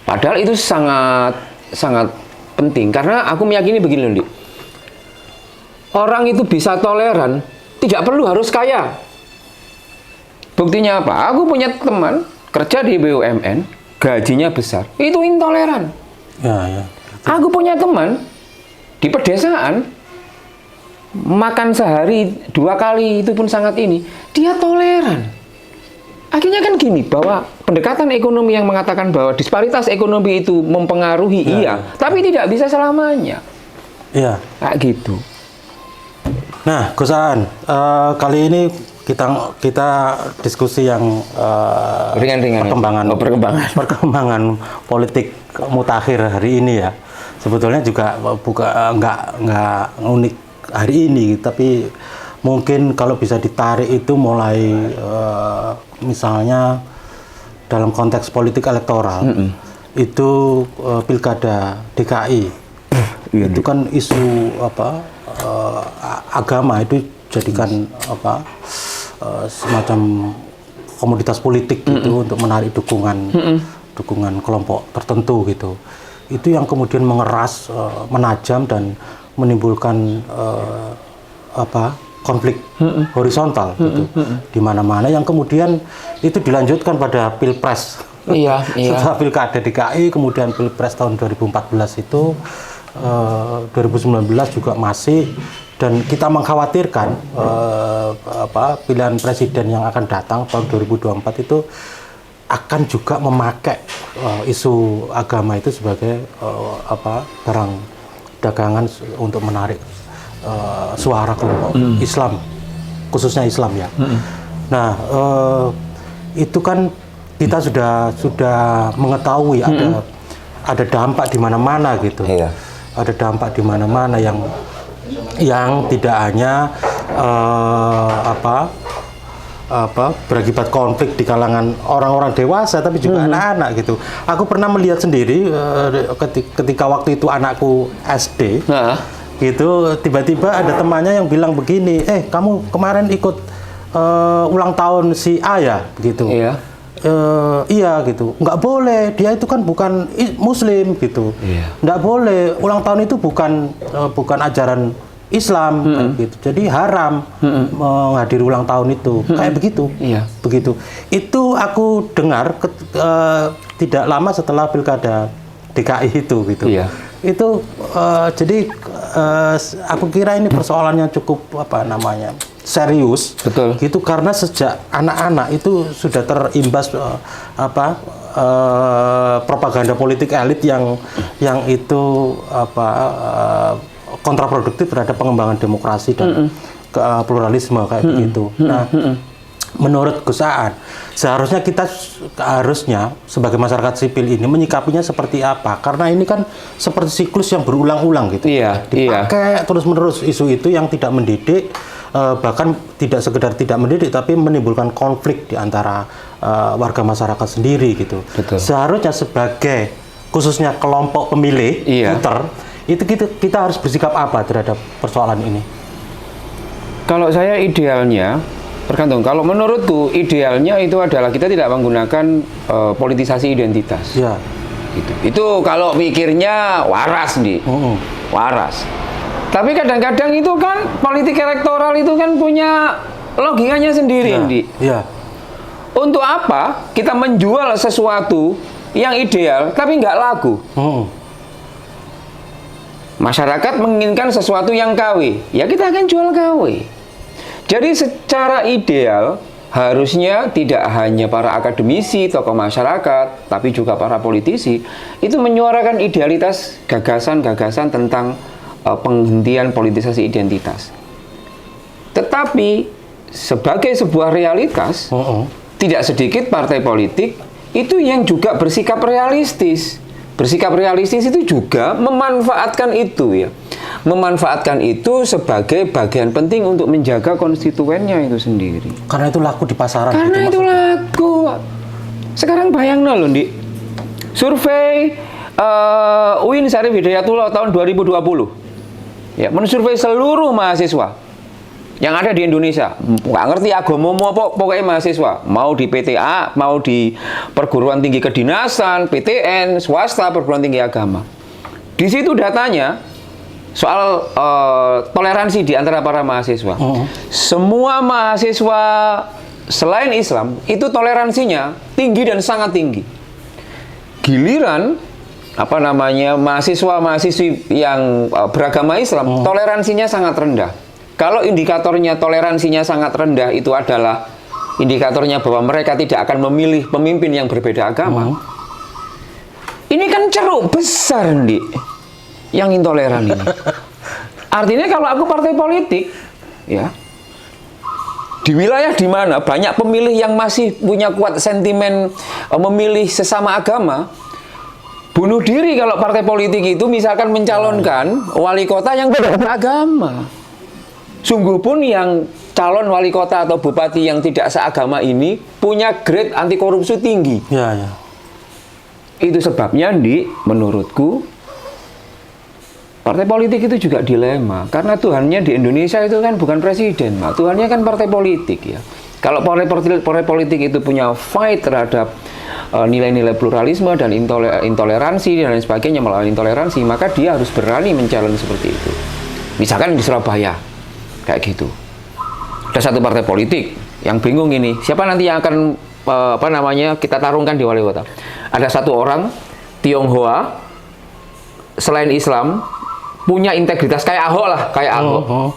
Padahal itu sangat penting, karena aku meyakini begini loh, orang itu bisa toleran, tidak perlu harus kaya. Buktinya apa? Aku punya teman kerja di BUMN, gajinya besar, itu intoleran. Ya. Aku punya teman di pedesaan, makan sehari 2 kali itu pun sangat ini, dia toleran. Akhirnya kan gini, bahwa pendekatan ekonomi yang mengatakan bahwa disparitas ekonomi itu mempengaruhi, tapi tidak bisa selamanya. Iya. Kayak gitu. Nah, Gus Aan, kali ini kita diskusi yang ringan-ringan. Perkembangan politik mutakhir hari ini ya. Sebetulnya juga nggak unik hari ini, tapi mungkin kalau bisa ditarik itu mulai misalnya dalam konteks politik elektoral itu pilkada DKI Iya, itu kan isu agama itu jadikan semacam komoditas politik gitu untuk menarik dukungan kelompok tertentu gitu. Itu yang kemudian mengeras, menajam dan menimbulkan konflik horizontal gitu di mana-mana, yang kemudian itu dilanjutkan pada pilpres. Iya. Setelah pilkada DKI, kemudian pilpres tahun 2014 itu, 2019 juga masih, dan kita mengkhawatirkan pilihan presiden yang akan datang tahun 2024 itu akan juga memakai isu agama itu sebagai barang dagangan untuk menarik suara kelompok Islam, khususnya Islam ya. Nah, itu kan kita sudah mengetahui ada dampak di mana-mana gitu. Iya. Ada dampak di mana-mana yang tidak hanya berakibat konflik di kalangan orang-orang dewasa, tapi juga anak-anak gitu. Aku pernah melihat sendiri ketika waktu itu anakku SD, gitu, tiba-tiba ada temannya yang bilang begini, kamu kemarin ikut ulang tahun si A ya, gitu. Iya. Iya gitu, nggak boleh, dia itu kan bukan Muslim gitu, nggak boleh, ulang tahun itu bukan ajaran Islam gitu, jadi haram menghadiri ulang tahun itu, kayak begitu, begitu. Itu aku dengar tidak lama setelah pilkada DKI itu gitu. Itu jadi aku kira ini persoalannya cukup serius. Betul. Gitu, karena sejak anak-anak itu sudah terimbas propaganda politik elit yang itu kontraproduktif terhadap pengembangan demokrasi dan pluralisme kayak begitu. Nah, menurut Gus Aan, seharusnya kita sebagai masyarakat sipil ini menyikapinya seperti apa? Karena ini kan seperti siklus yang berulang-ulang gitu. Dipakai terus-menerus isu itu yang tidak mendidik, bahkan tidak sekedar tidak mendidik, tapi menimbulkan konflik di antara warga masyarakat sendiri gitu. Betul. Seharusnya sebagai khususnya kelompok pemilih voter, itu kita harus bersikap apa terhadap persoalan ini? Kalau saya idealnya, tergantung. Kalau menurutku idealnya itu adalah kita tidak menggunakan politisasi identitas. Ya. Itu kalau pikirnya waras nih, waras. Tapi kadang-kadang itu kan politik elektoral itu kan punya logikanya sendiri, Ndi. Iya. Untuk apa kita menjual sesuatu yang ideal tapi nggak laku? Masyarakat menginginkan sesuatu yang KW, ya kita akan jual KW. Jadi secara ideal harusnya tidak hanya para akademisi, tokoh masyarakat, tapi juga para politisi itu menyuarakan idealitas gagasan-gagasan tentang penghentian politisasi identitas. Tetapi sebagai sebuah realitas, tidak sedikit partai politik itu yang juga bersikap realistis. Bersikap realistis itu juga memanfaatkan itu ya. Memanfaatkan itu sebagai bagian penting untuk menjaga konstituennya itu sendiri. Karena itu laku di pasaran. Karena itu laku. Sekarang bayangno loh, Ndik. Survei UIN Syarif Hidayatullah tahun 2020. Ya, mensurvei seluruh mahasiswa yang ada di Indonesia. Nggak ngerti agama apa, pokoknya mahasiswa. Mau di PTA, mau di perguruan tinggi kedinasan, PTN, swasta, perguruan tinggi agama. Di situ datanya soal toleransi di antara para mahasiswa. Semua mahasiswa selain Islam itu toleransinya tinggi dan sangat tinggi. Giliran mahasiswa-mahasiswi yang beragama Islam toleransinya sangat rendah. Kalau indikatornya toleransinya sangat rendah itu adalah indikatornya bahwa mereka tidak akan memilih pemimpin yang berbeda agama. Ini kan ceruk besar, Ndik, yang intoleran ini. Artinya kalau aku partai politik, ya, di wilayah di mana banyak pemilih yang masih punya kuat sentimen memilih sesama agama, bunuh diri kalau partai politik itu misalkan mencalonkan wali kota yang beda agama. Sungguh pun yang calon wali kota atau bupati yang tidak seagama ini punya grade anti korupsi tinggi. Itu sebabnya, menurutku Partai politik itu juga dilema, karena Tuhannya di Indonesia itu kan bukan presiden, Pak. Tuhannya kan partai politik ya. Kalau partai politik itu punya fight terhadap nilai-nilai pluralisme dan intoleransi dan lain sebagainya, melawan intoleransi, maka dia harus berani mencalon seperti itu. Misalkan di Surabaya, kayak gitu. Ada satu partai politik yang bingung ini, siapa nanti yang akan kita tarungkan di wali kota. Ada satu orang Tionghoa selain Islam punya integritas kayak Ahok lah, kayak Ahok.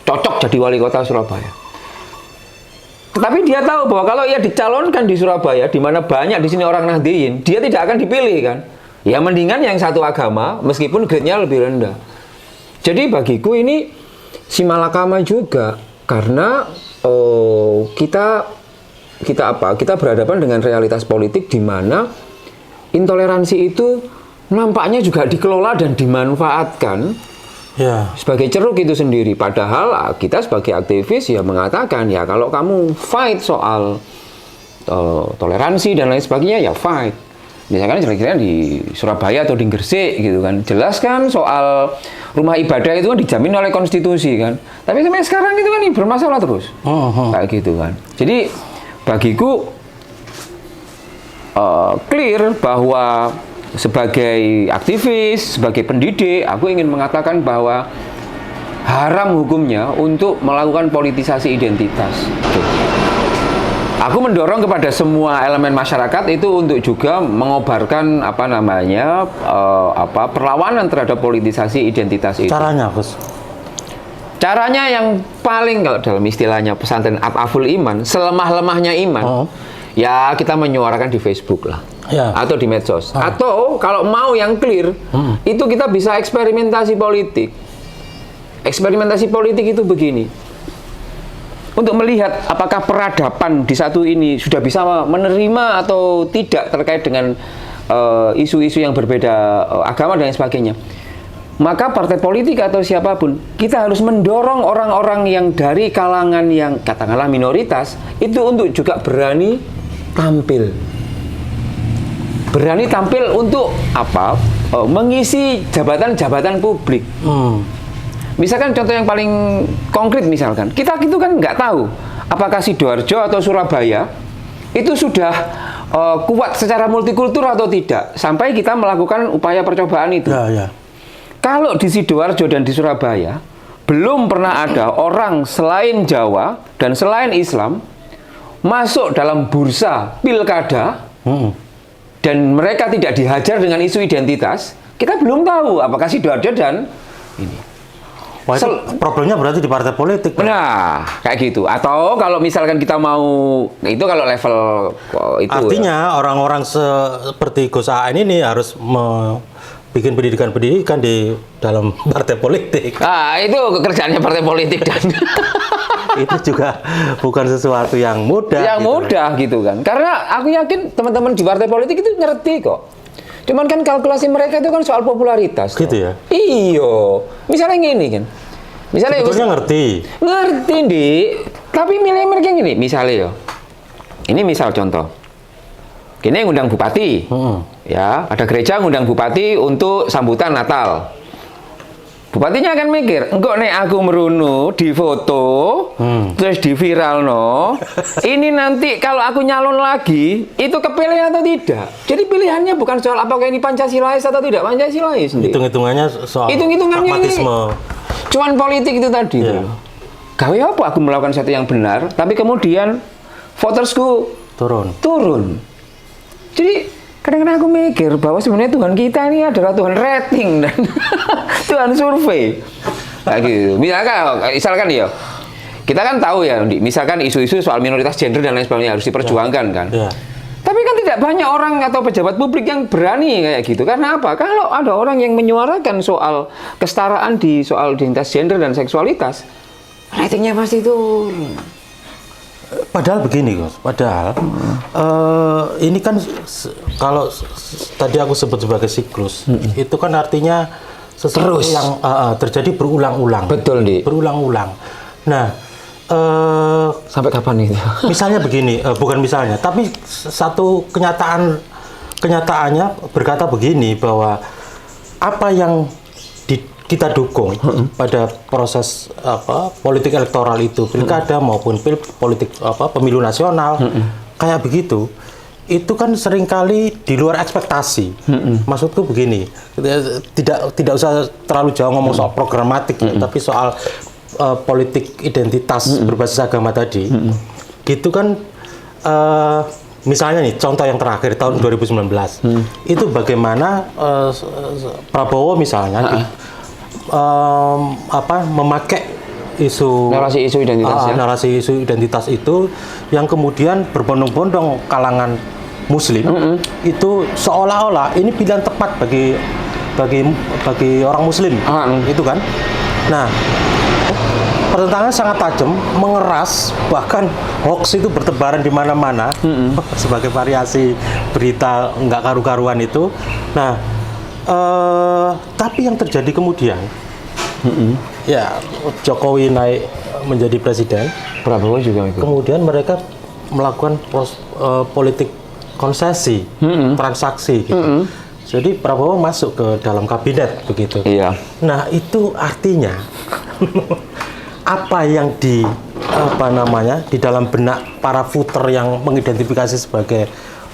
Cocok jadi wali kota Surabaya. Tetapi dia tahu bahwa kalau ia dicalonkan di Surabaya, di mana banyak di sini orang Nahdliyin, dia tidak akan dipilih kan. Ya mendingan yang satu agama, meskipun grade-nya lebih rendah. Jadi bagiku ini simalakama juga, karena kita berhadapan dengan realitas politik di mana intoleransi itu nampaknya juga dikelola dan dimanfaatkan sebagai ceruk itu sendiri. Padahal kita sebagai aktivis ya mengatakan ya kalau kamu fight soal toleransi dan lain sebagainya ya fight. Misalkan kira-kira di Surabaya atau di Gresik gitu kan, jelas kan soal rumah ibadah itu kan dijamin oleh konstitusi kan. Tapi sampai sekarang itu kan bermasalah terus, kayak gitu kan. Jadi bagiku clear bahwa sebagai aktivis, sebagai pendidik, aku ingin mengatakan bahwa haram hukumnya untuk melakukan politisasi identitas. Aku mendorong kepada semua elemen masyarakat itu untuk juga mengobarkan perlawanan terhadap politisasi identitas itu. Caranya, Gus? Caranya yang paling, kalau dalam istilahnya pesantren At'aful Iman, selemah-lemahnya iman, ya kita menyuarakan di Facebook lah, atau di medsos. Atau kalau mau yang clear, itu kita bisa eksperimentasi politik. Eksperimentasi politik itu begini. Untuk melihat apakah peradaban di satu ini sudah bisa menerima atau tidak terkait dengan isu-isu yang berbeda agama dan sebagainya. Maka partai politik atau siapapun, kita harus mendorong orang-orang yang dari kalangan yang katakanlah minoritas itu untuk juga berani tampil. Berani tampil untuk mengisi jabatan-jabatan publik. Misalkan contoh yang paling konkret misalkan, kita itu kan nggak tahu apakah Sidoarjo atau Surabaya itu sudah kuat secara multikultur atau tidak, sampai kita melakukan upaya percobaan itu. Kalau di Sidoarjo dan di Surabaya belum pernah ada orang selain Jawa dan selain Islam masuk dalam bursa pilkada dan mereka tidak dihajar dengan isu identitas, kita belum tahu apakah Sidoarjo dan ini. Wah, itu problemnya berarti di partai politik. Nah, kayak gitu. Atau kalau misalkan kita mau, itu kalau level itu. Artinya orang-orang seperti Gus Aan ini harus bikin pendidikan-pendidikan di dalam partai politik. Ah, itu kerjaannya partai politik dan itu juga bukan sesuatu yang mudah. Yang gitu mudah gitu kan. Karena aku yakin teman-teman di partai politik itu ngerti kok. Cuman kan kalkulasi mereka itu kan soal popularitas. Gitu ya? Iyo. Misalnya gini kan. Misalnya sebetulnya ngerti. Ngerti, Dik. Tapi milih mereka gini. Misalnya ya. Ini misal contoh. Gini ngundang bupati. Ya, ada gereja ngundang bupati untuk sambutan Natal. Bupatinya akan mikir, enggak nek aku merunu di foto, terus di viral ini nanti kalau aku nyalon lagi, itu kepilih atau tidak. Jadi pilihannya bukan soal apakah ini Pancasilais atau tidak Pancasilais. Hitung-hitungannya soal pragmatisme. Cuman politik itu tadi. Gawe apa aku melakukan sesuatu yang benar, tapi kemudian votersku turun. Jadi kadang-kadang aku mikir bahwa sebenarnya Tuhan kita ini adalah Tuhan rating dan Tuhan survei. Kayak gitu. Misalkan ya, kita kan tahu ya, misalkan isu-isu soal minoritas gender dan lain sebagainya harus diperjuangkan kan. Tapi kan tidak banyak orang atau pejabat publik yang berani kayak gitu. Karena apa? Kalau ada orang yang menyuarakan soal kesetaraan di soal identitas gender dan seksualitas, ratingnya pasti turun. Padahal begini, Gus. Ini kan kalau tadi aku sebut sebagai siklus, itu kan artinya sesuatu yang terjadi berulang-ulang. Betul, Dik. Berulang-ulang. Nah, sampai kapan itu? Misalnya begini, bukan misalnya, tapi satu kenyataannya berkata begini bahwa apa yang kita dukung pada proses politik elektoral itu, pilkada maupun politik pemilu nasional, kayak begitu, itu kan seringkali di luar ekspektasi. Maksudku begini, tidak usah terlalu jauh ngomong soal programatik, ya, tapi soal politik identitas berbasis agama tadi, gitu kan. Misalnya nih, contoh yang terakhir tahun 2019, itu bagaimana Prabowo misalnya memakai narasi isu identitas, narasi isu identitas itu yang kemudian berbondong-bondong kalangan Muslim, itu seolah-olah ini pilihan tepat bagi orang Muslim, itu kan. Nah, pertentangan sangat tajam, mengeras, bahkan hoax itu bertebaran di mana-mana sebagai variasi berita nggak karu-karuan itu. Nah, tapi yang terjadi kemudian, ya Jokowi naik menjadi presiden, Prabowo juga ikut. Kemudian mereka melakukan politik konsesi, transaksi, gitu. Jadi Prabowo masuk ke dalam kabinet begitu. Iya. Nah, itu artinya apa yang di dalam benak para voter yang mengidentifikasi sebagai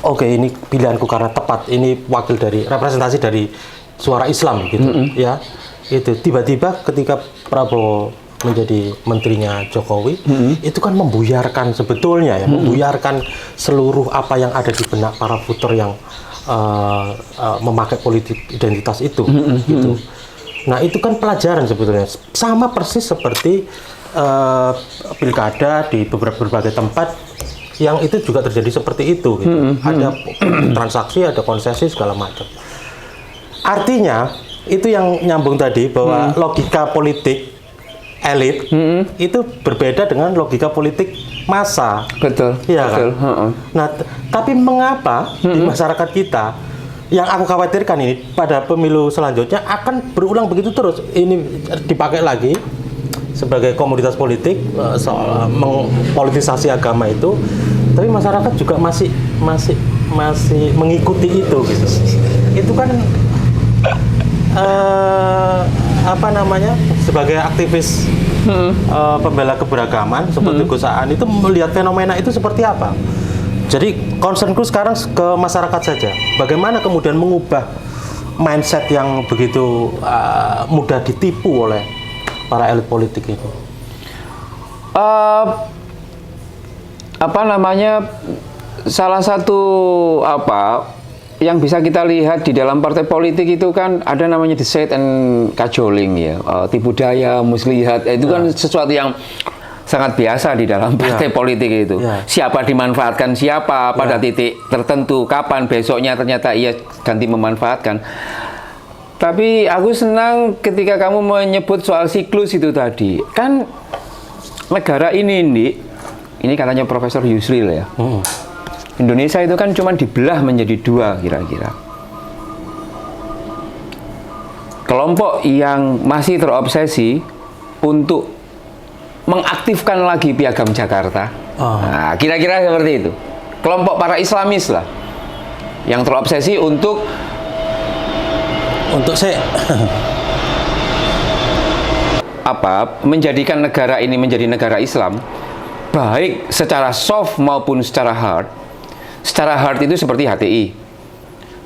oke, ini pilihanku karena tepat, ini wakil dari representasi dari suara Islam gitu, ya. Itu tiba-tiba ketika Prabowo menjadi menterinya Jokowi, itu kan membuyarkan sebetulnya ya, membuyarkan seluruh apa yang ada di benak para voter yang memakai politik identitas itu, gitu. Nah, itu kan pelajaran sebetulnya, sama persis seperti pilkada di berbagai tempat yang itu juga terjadi seperti itu, gitu. Ada transaksi, ada konsesi segala macam. Artinya itu yang nyambung tadi bahwa logika politik elit itu berbeda dengan logika politik massa. Betul. Iya betul. Kan? Nah, tapi mengapa di masyarakat kita, yang aku khawatirkan ini pada pemilu selanjutnya akan berulang begitu terus. Ini dipakai lagi sebagai komoditas politik soal mengpolitisasi agama itu, tapi masyarakat juga masih mengikuti itu gitu. Itu kan sebagai aktivis pembela keberagaman seperti Gus Aan itu melihat fenomena itu seperti apa. Jadi concernku sekarang ke masyarakat saja. Bagaimana kemudian mengubah mindset yang begitu mudah ditipu oleh para elit politik itu? Salah satu yang bisa kita lihat di dalam partai politik itu kan ada namanya deceit and cajoling ya, tipu daya, muslihat, itu kan sesuatu yang sangat biasa di dalam partai politik itu. Siapa dimanfaatkan siapa pada titik tertentu, kapan besoknya ternyata ia ganti memanfaatkan. Tapi aku senang ketika kamu menyebut soal siklus itu tadi. Kan negara ini katanya Profesor Yusril ya. Indonesia itu kan cuma dibelah menjadi dua kira-kira. Kelompok yang masih terobsesi untuk mengaktifkan lagi Piagam Jakarta. Nah, kira-kira seperti itu. Kelompok para Islamis lah yang terobsesi untuk menjadikan negara ini menjadi negara Islam, baik secara soft maupun secara hard. Secara hard itu seperti HTI.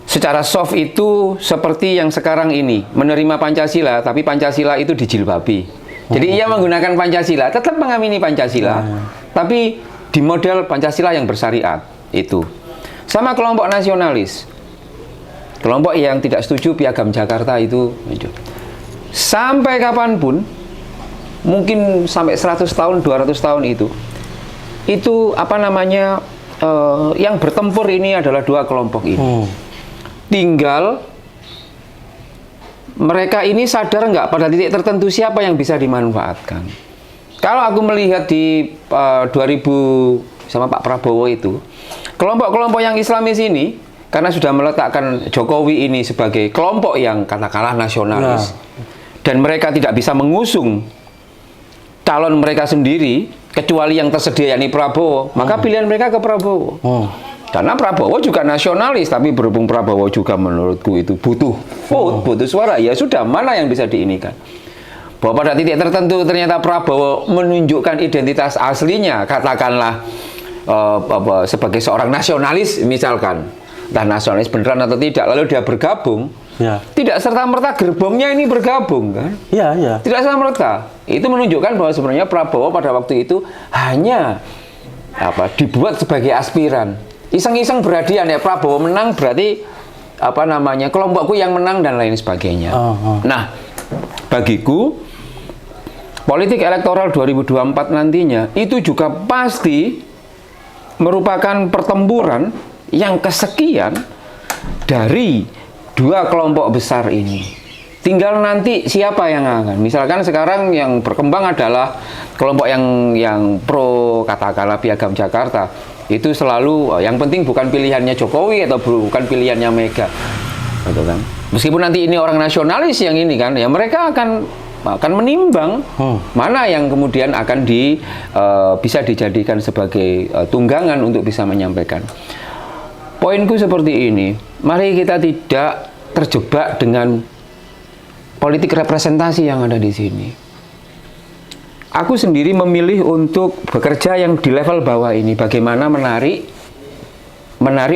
Secara soft itu seperti yang sekarang ini, menerima Pancasila, tapi Pancasila itu dijilbabi. Jadi ia menggunakan Pancasila, tetap mengamini Pancasila, tapi di model Pancasila yang bersyariat itu. Sama kelompok nasionalis, kelompok yang tidak setuju Piagam Jakarta itu. Sampai kapanpun, mungkin sampai 100 tahun, 200 tahun itu yang bertempur ini adalah dua kelompok ini. Tinggal mereka ini sadar nggak pada titik tertentu siapa yang bisa dimanfaatkan. Kalau aku melihat di 2000 sama Pak Prabowo itu, kelompok-kelompok yang Islamis ini, karena sudah meletakkan Jokowi ini sebagai kelompok yang katakanlah nasionalis, dan mereka tidak bisa mengusung calon mereka sendiri, kecuali yang tersedia yakni Prabowo, maka pilihan mereka ke Prabowo. Karena Prabowo juga nasionalis, tapi berhubung Prabowo juga menurutku itu butuh vote, butuh suara, ya sudah, mana yang bisa diinikan. Bahwa pada titik tertentu ternyata Prabowo menunjukkan identitas aslinya, katakanlah sebagai seorang nasionalis misalkan, entah nasionalis beneran atau tidak, lalu dia bergabung, tidak serta-merta gerbongnya ini bergabung kan? Tidak serta-merta. Itu menunjukkan bahwa sebenarnya Prabowo pada waktu itu hanya dibuat sebagai aspiran. Iseng-iseng berhadiah ya, Prabowo menang berarti kelompokku yang menang dan lain sebagainya. Nah, bagiku politik elektoral 2024 nantinya itu juga pasti merupakan pertempuran yang kesekian dari dua kelompok besar ini. Tinggal nanti siapa yang akan. Misalkan sekarang yang berkembang adalah kelompok yang pro katakanlah Piagam Jakarta. Itu selalu yang penting bukan pilihannya Jokowi atau bukan pilihannya Mega, gitu kan. Meskipun nanti ini orang nasionalis yang ini kan, ya mereka akan menimbang mana yang kemudian akan bisa dijadikan sebagai tunggangan untuk bisa menyampaikan. Poinku seperti ini, mari kita tidak terjebak dengan politik representasi yang ada di sini. Aku sendiri memilih untuk bekerja yang di level bawah ini, bagaimana menarik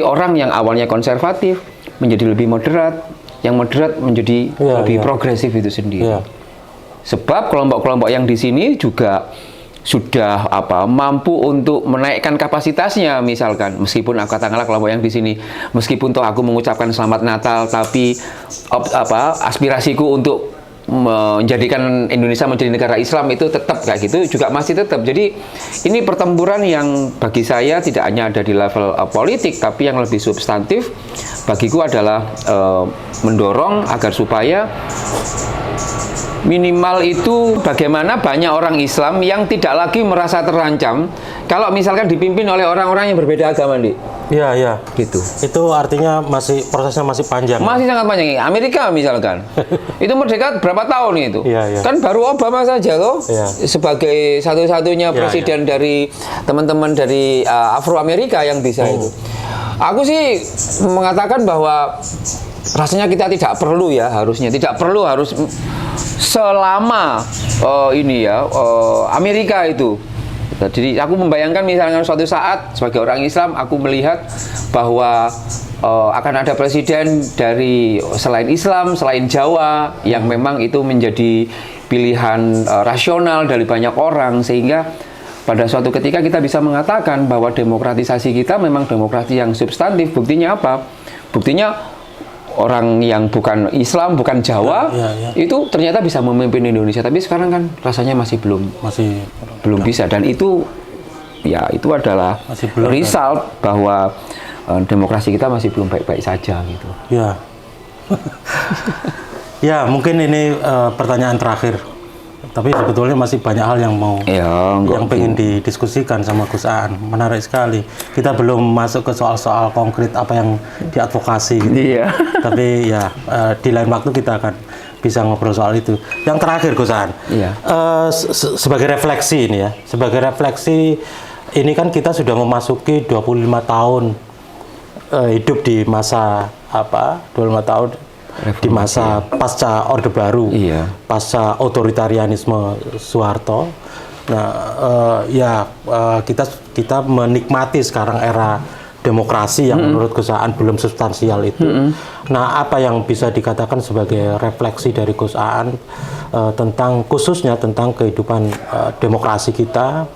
orang yang awalnya konservatif menjadi lebih moderat, yang moderat menjadi lebih progresif itu sendiri. Sebab kelompok-kelompok yang di sini juga sudah mampu untuk menaikkan kapasitasnya, misalkan meskipun katakanlah kelompok yang di sini, meskipun toh aku mengucapkan selamat Natal, tapi aspirasiku untuk menjadikan Indonesia menjadi negara Islam itu tetap kayak gitu, juga masih tetap. Jadi ini pertempuran yang bagi saya tidak hanya ada di level politik, tapi yang lebih substantif bagiku adalah mendorong agar supaya minimal itu bagaimana banyak orang Islam yang tidak lagi merasa terancam kalau misalkan dipimpin oleh orang-orang yang berbeda agama, Dik. Iya. Gitu. Itu artinya prosesnya masih panjang. Masih sangat panjang. Amerika misalkan, itu merdeka berapa tahun itu? Kan baru Obama saja loh, sebagai satu-satunya presiden dari teman-teman dari Afro Amerika yang bisa itu. Aku sih mengatakan bahwa rasanya kita tidak perlu harus selama Amerika itu. Jadi aku membayangkan misalnya suatu saat sebagai orang Islam aku melihat bahwa akan ada presiden dari selain Islam, selain Jawa yang memang itu menjadi pilihan rasional dari banyak orang, sehingga pada suatu ketika kita bisa mengatakan bahwa demokratisasi kita memang demokrasi yang substantif. Buktinya apa? Buktinya orang yang bukan Islam, bukan Jawa, itu ternyata bisa memimpin Indonesia. Tapi sekarang kan rasanya masih belum bisa. Dan itu adalah result bahwa demokrasi kita masih belum baik-baik saja gitu. Ya, mungkin ini pertanyaan terakhir. Tapi sebetulnya masih banyak hal yang pengen didiskusikan sama Gus Aan. Menarik sekali. Kita belum masuk ke soal-soal konkret apa yang diadvokasi gitu. Tapi di lain waktu kita akan bisa ngobrol soal itu. Yang terakhir Gus Aan, sebagai refleksi ini sebagai refleksi ini kan kita sudah memasuki 25 tahun hidup di masa 25 tahun di masa pasca Orde Baru, pasca otoritarianisme Soeharto. Nah, kita menikmati sekarang era demokrasi yang menurut Gus Aan belum substansial itu. Nah, apa yang bisa dikatakan sebagai refleksi dari Gus Aan khususnya tentang kehidupan demokrasi kita,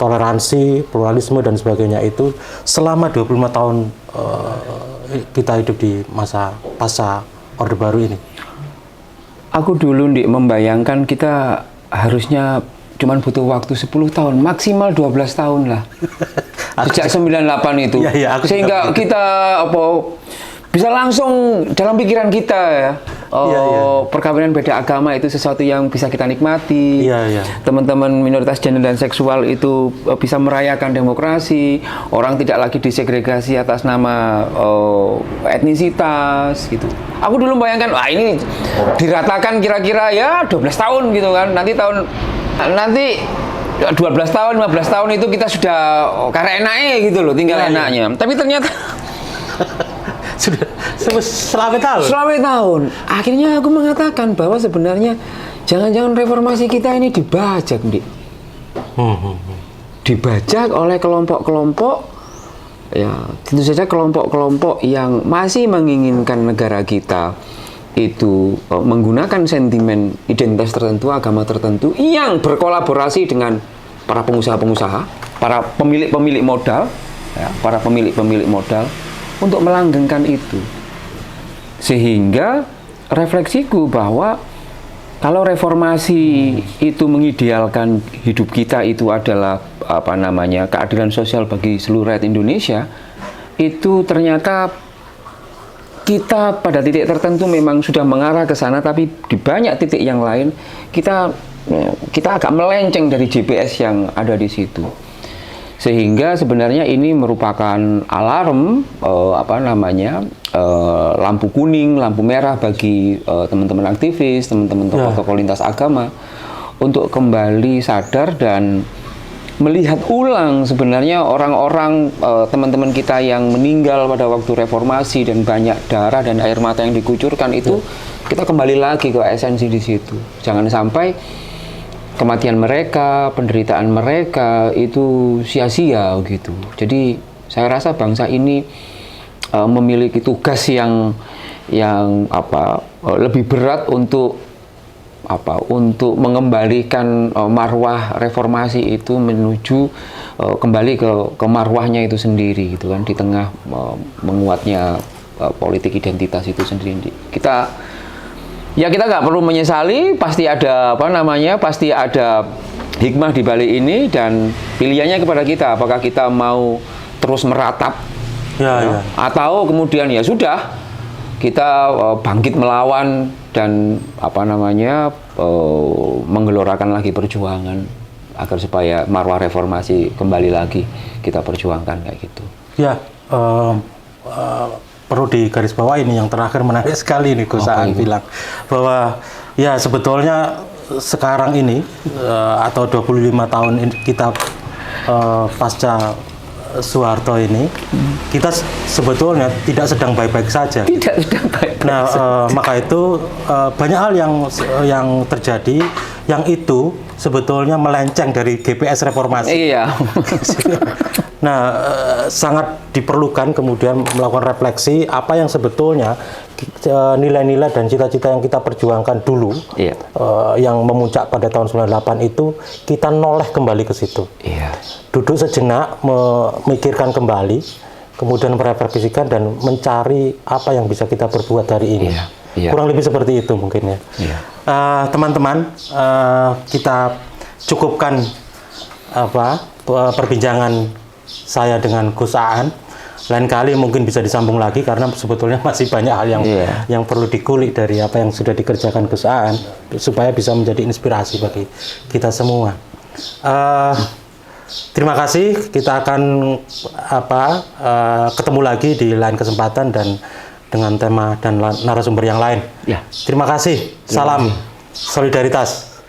toleransi, pluralisme dan sebagainya itu selama 25 tahun kita hidup di masa pasca Orde Baru ini? Aku dulu membayangkan kita harusnya cuma butuh waktu 10 tahun, maksimal 12 tahun lah. Sejak 98 itu. Sehingga kita bisa langsung dalam pikiran kita perkawinan beda agama itu sesuatu yang bisa kita nikmati. Teman-teman minoritas gender dan seksual itu bisa merayakan demokrasi. Orang tidak lagi disegregasi atas nama etnisitas gitu. Aku dulu bayangkan, ini diratakan kira-kira 12 tahun gitu kan. Nanti 12 tahun, 15 tahun itu kita sudah karena enaknya gitu loh, tinggal enaknya. Tapi ternyata sudah selama tahun. Selama tahun. Akhirnya aku mengatakan bahwa sebenarnya jangan-jangan reformasi kita ini dibajak, Dik. Dibajak oleh kelompok-kelompok, ya tentu saja kelompok-kelompok yang masih menginginkan negara kita itu menggunakan sentimen identitas tertentu, agama tertentu yang berkolaborasi dengan para pengusaha-pengusaha, para pemilik-pemilik modal, ya, para pemilik-pemilik modal untuk melanggengkan itu. Sehingga refleksiku bahwa kalau reformasi itu mengidealkan hidup kita itu adalah keadilan sosial bagi seluruh rakyat Indonesia, itu ternyata kita pada titik tertentu memang sudah mengarah ke sana, tapi di banyak titik yang lain kita agak melenceng dari GPS yang ada di situ. Sehingga sebenarnya ini merupakan alarm lampu kuning, lampu merah bagi teman-teman aktivis, teman-teman tokoh-tokoh lintas agama untuk kembali sadar dan melihat ulang sebenarnya orang-orang teman-teman kita yang meninggal pada waktu reformasi dan banyak darah dan air mata yang dikucurkan itu, kita kembali lagi ke esensi di situ. Jangan sampai kematian mereka, penderitaan mereka itu sia-sia gitu. Jadi saya rasa bangsa ini memiliki tugas yang lebih berat untuk mengembalikan marwah reformasi itu menuju kembali ke marwahnya itu sendiri gitu kan, di tengah menguatnya politik identitas itu sendiri. Kita nggak perlu menyesali, pasti ada pasti ada hikmah di balik ini, dan pilihannya kepada kita, apakah kita mau terus meratap atau kemudian ya sudah kita bangkit melawan dan menggelorakan lagi perjuangan agar supaya marwah reformasi kembali lagi kita perjuangkan kayak gitu. Ya, perlu digarisbawahi ini yang terakhir menarik sekali nih Gus Aan bilang bahwa ya sebetulnya sekarang ini atau 25 tahun ini kita pasca Soeharto ini, kita sebetulnya tidak sedang baik-baik saja. Tidak sedang baik-baik. Nah, maka itu banyak hal yang terjadi yang itu sebetulnya melenceng dari GPS reformasi. Iya. Nah, sangat diperlukan kemudian melakukan refleksi apa yang sebetulnya nilai-nilai dan cita-cita yang kita perjuangkan dulu, yang memuncak pada tahun 98 itu, kita noleh kembali ke situ. Iya. Duduk sejenak, memikirkan kembali, kemudian merefleksikan dan mencari apa yang bisa kita perbuat hari ini. Iya. Iya. Kurang lebih seperti itu mungkin ya. Iya. Teman-teman, kita cukupkan perbincangan saya dengan Gus Aan. Lain kali mungkin bisa disambung lagi karena sebetulnya masih banyak hal yang perlu dikulik dari apa yang sudah dikerjakan Gus Aan supaya bisa menjadi inspirasi bagi kita semua. Terima kasih. Kita akan ketemu lagi di lain kesempatan dan dengan tema dan narasumber yang lain. Ya. Terima kasih. Salam solidaritas.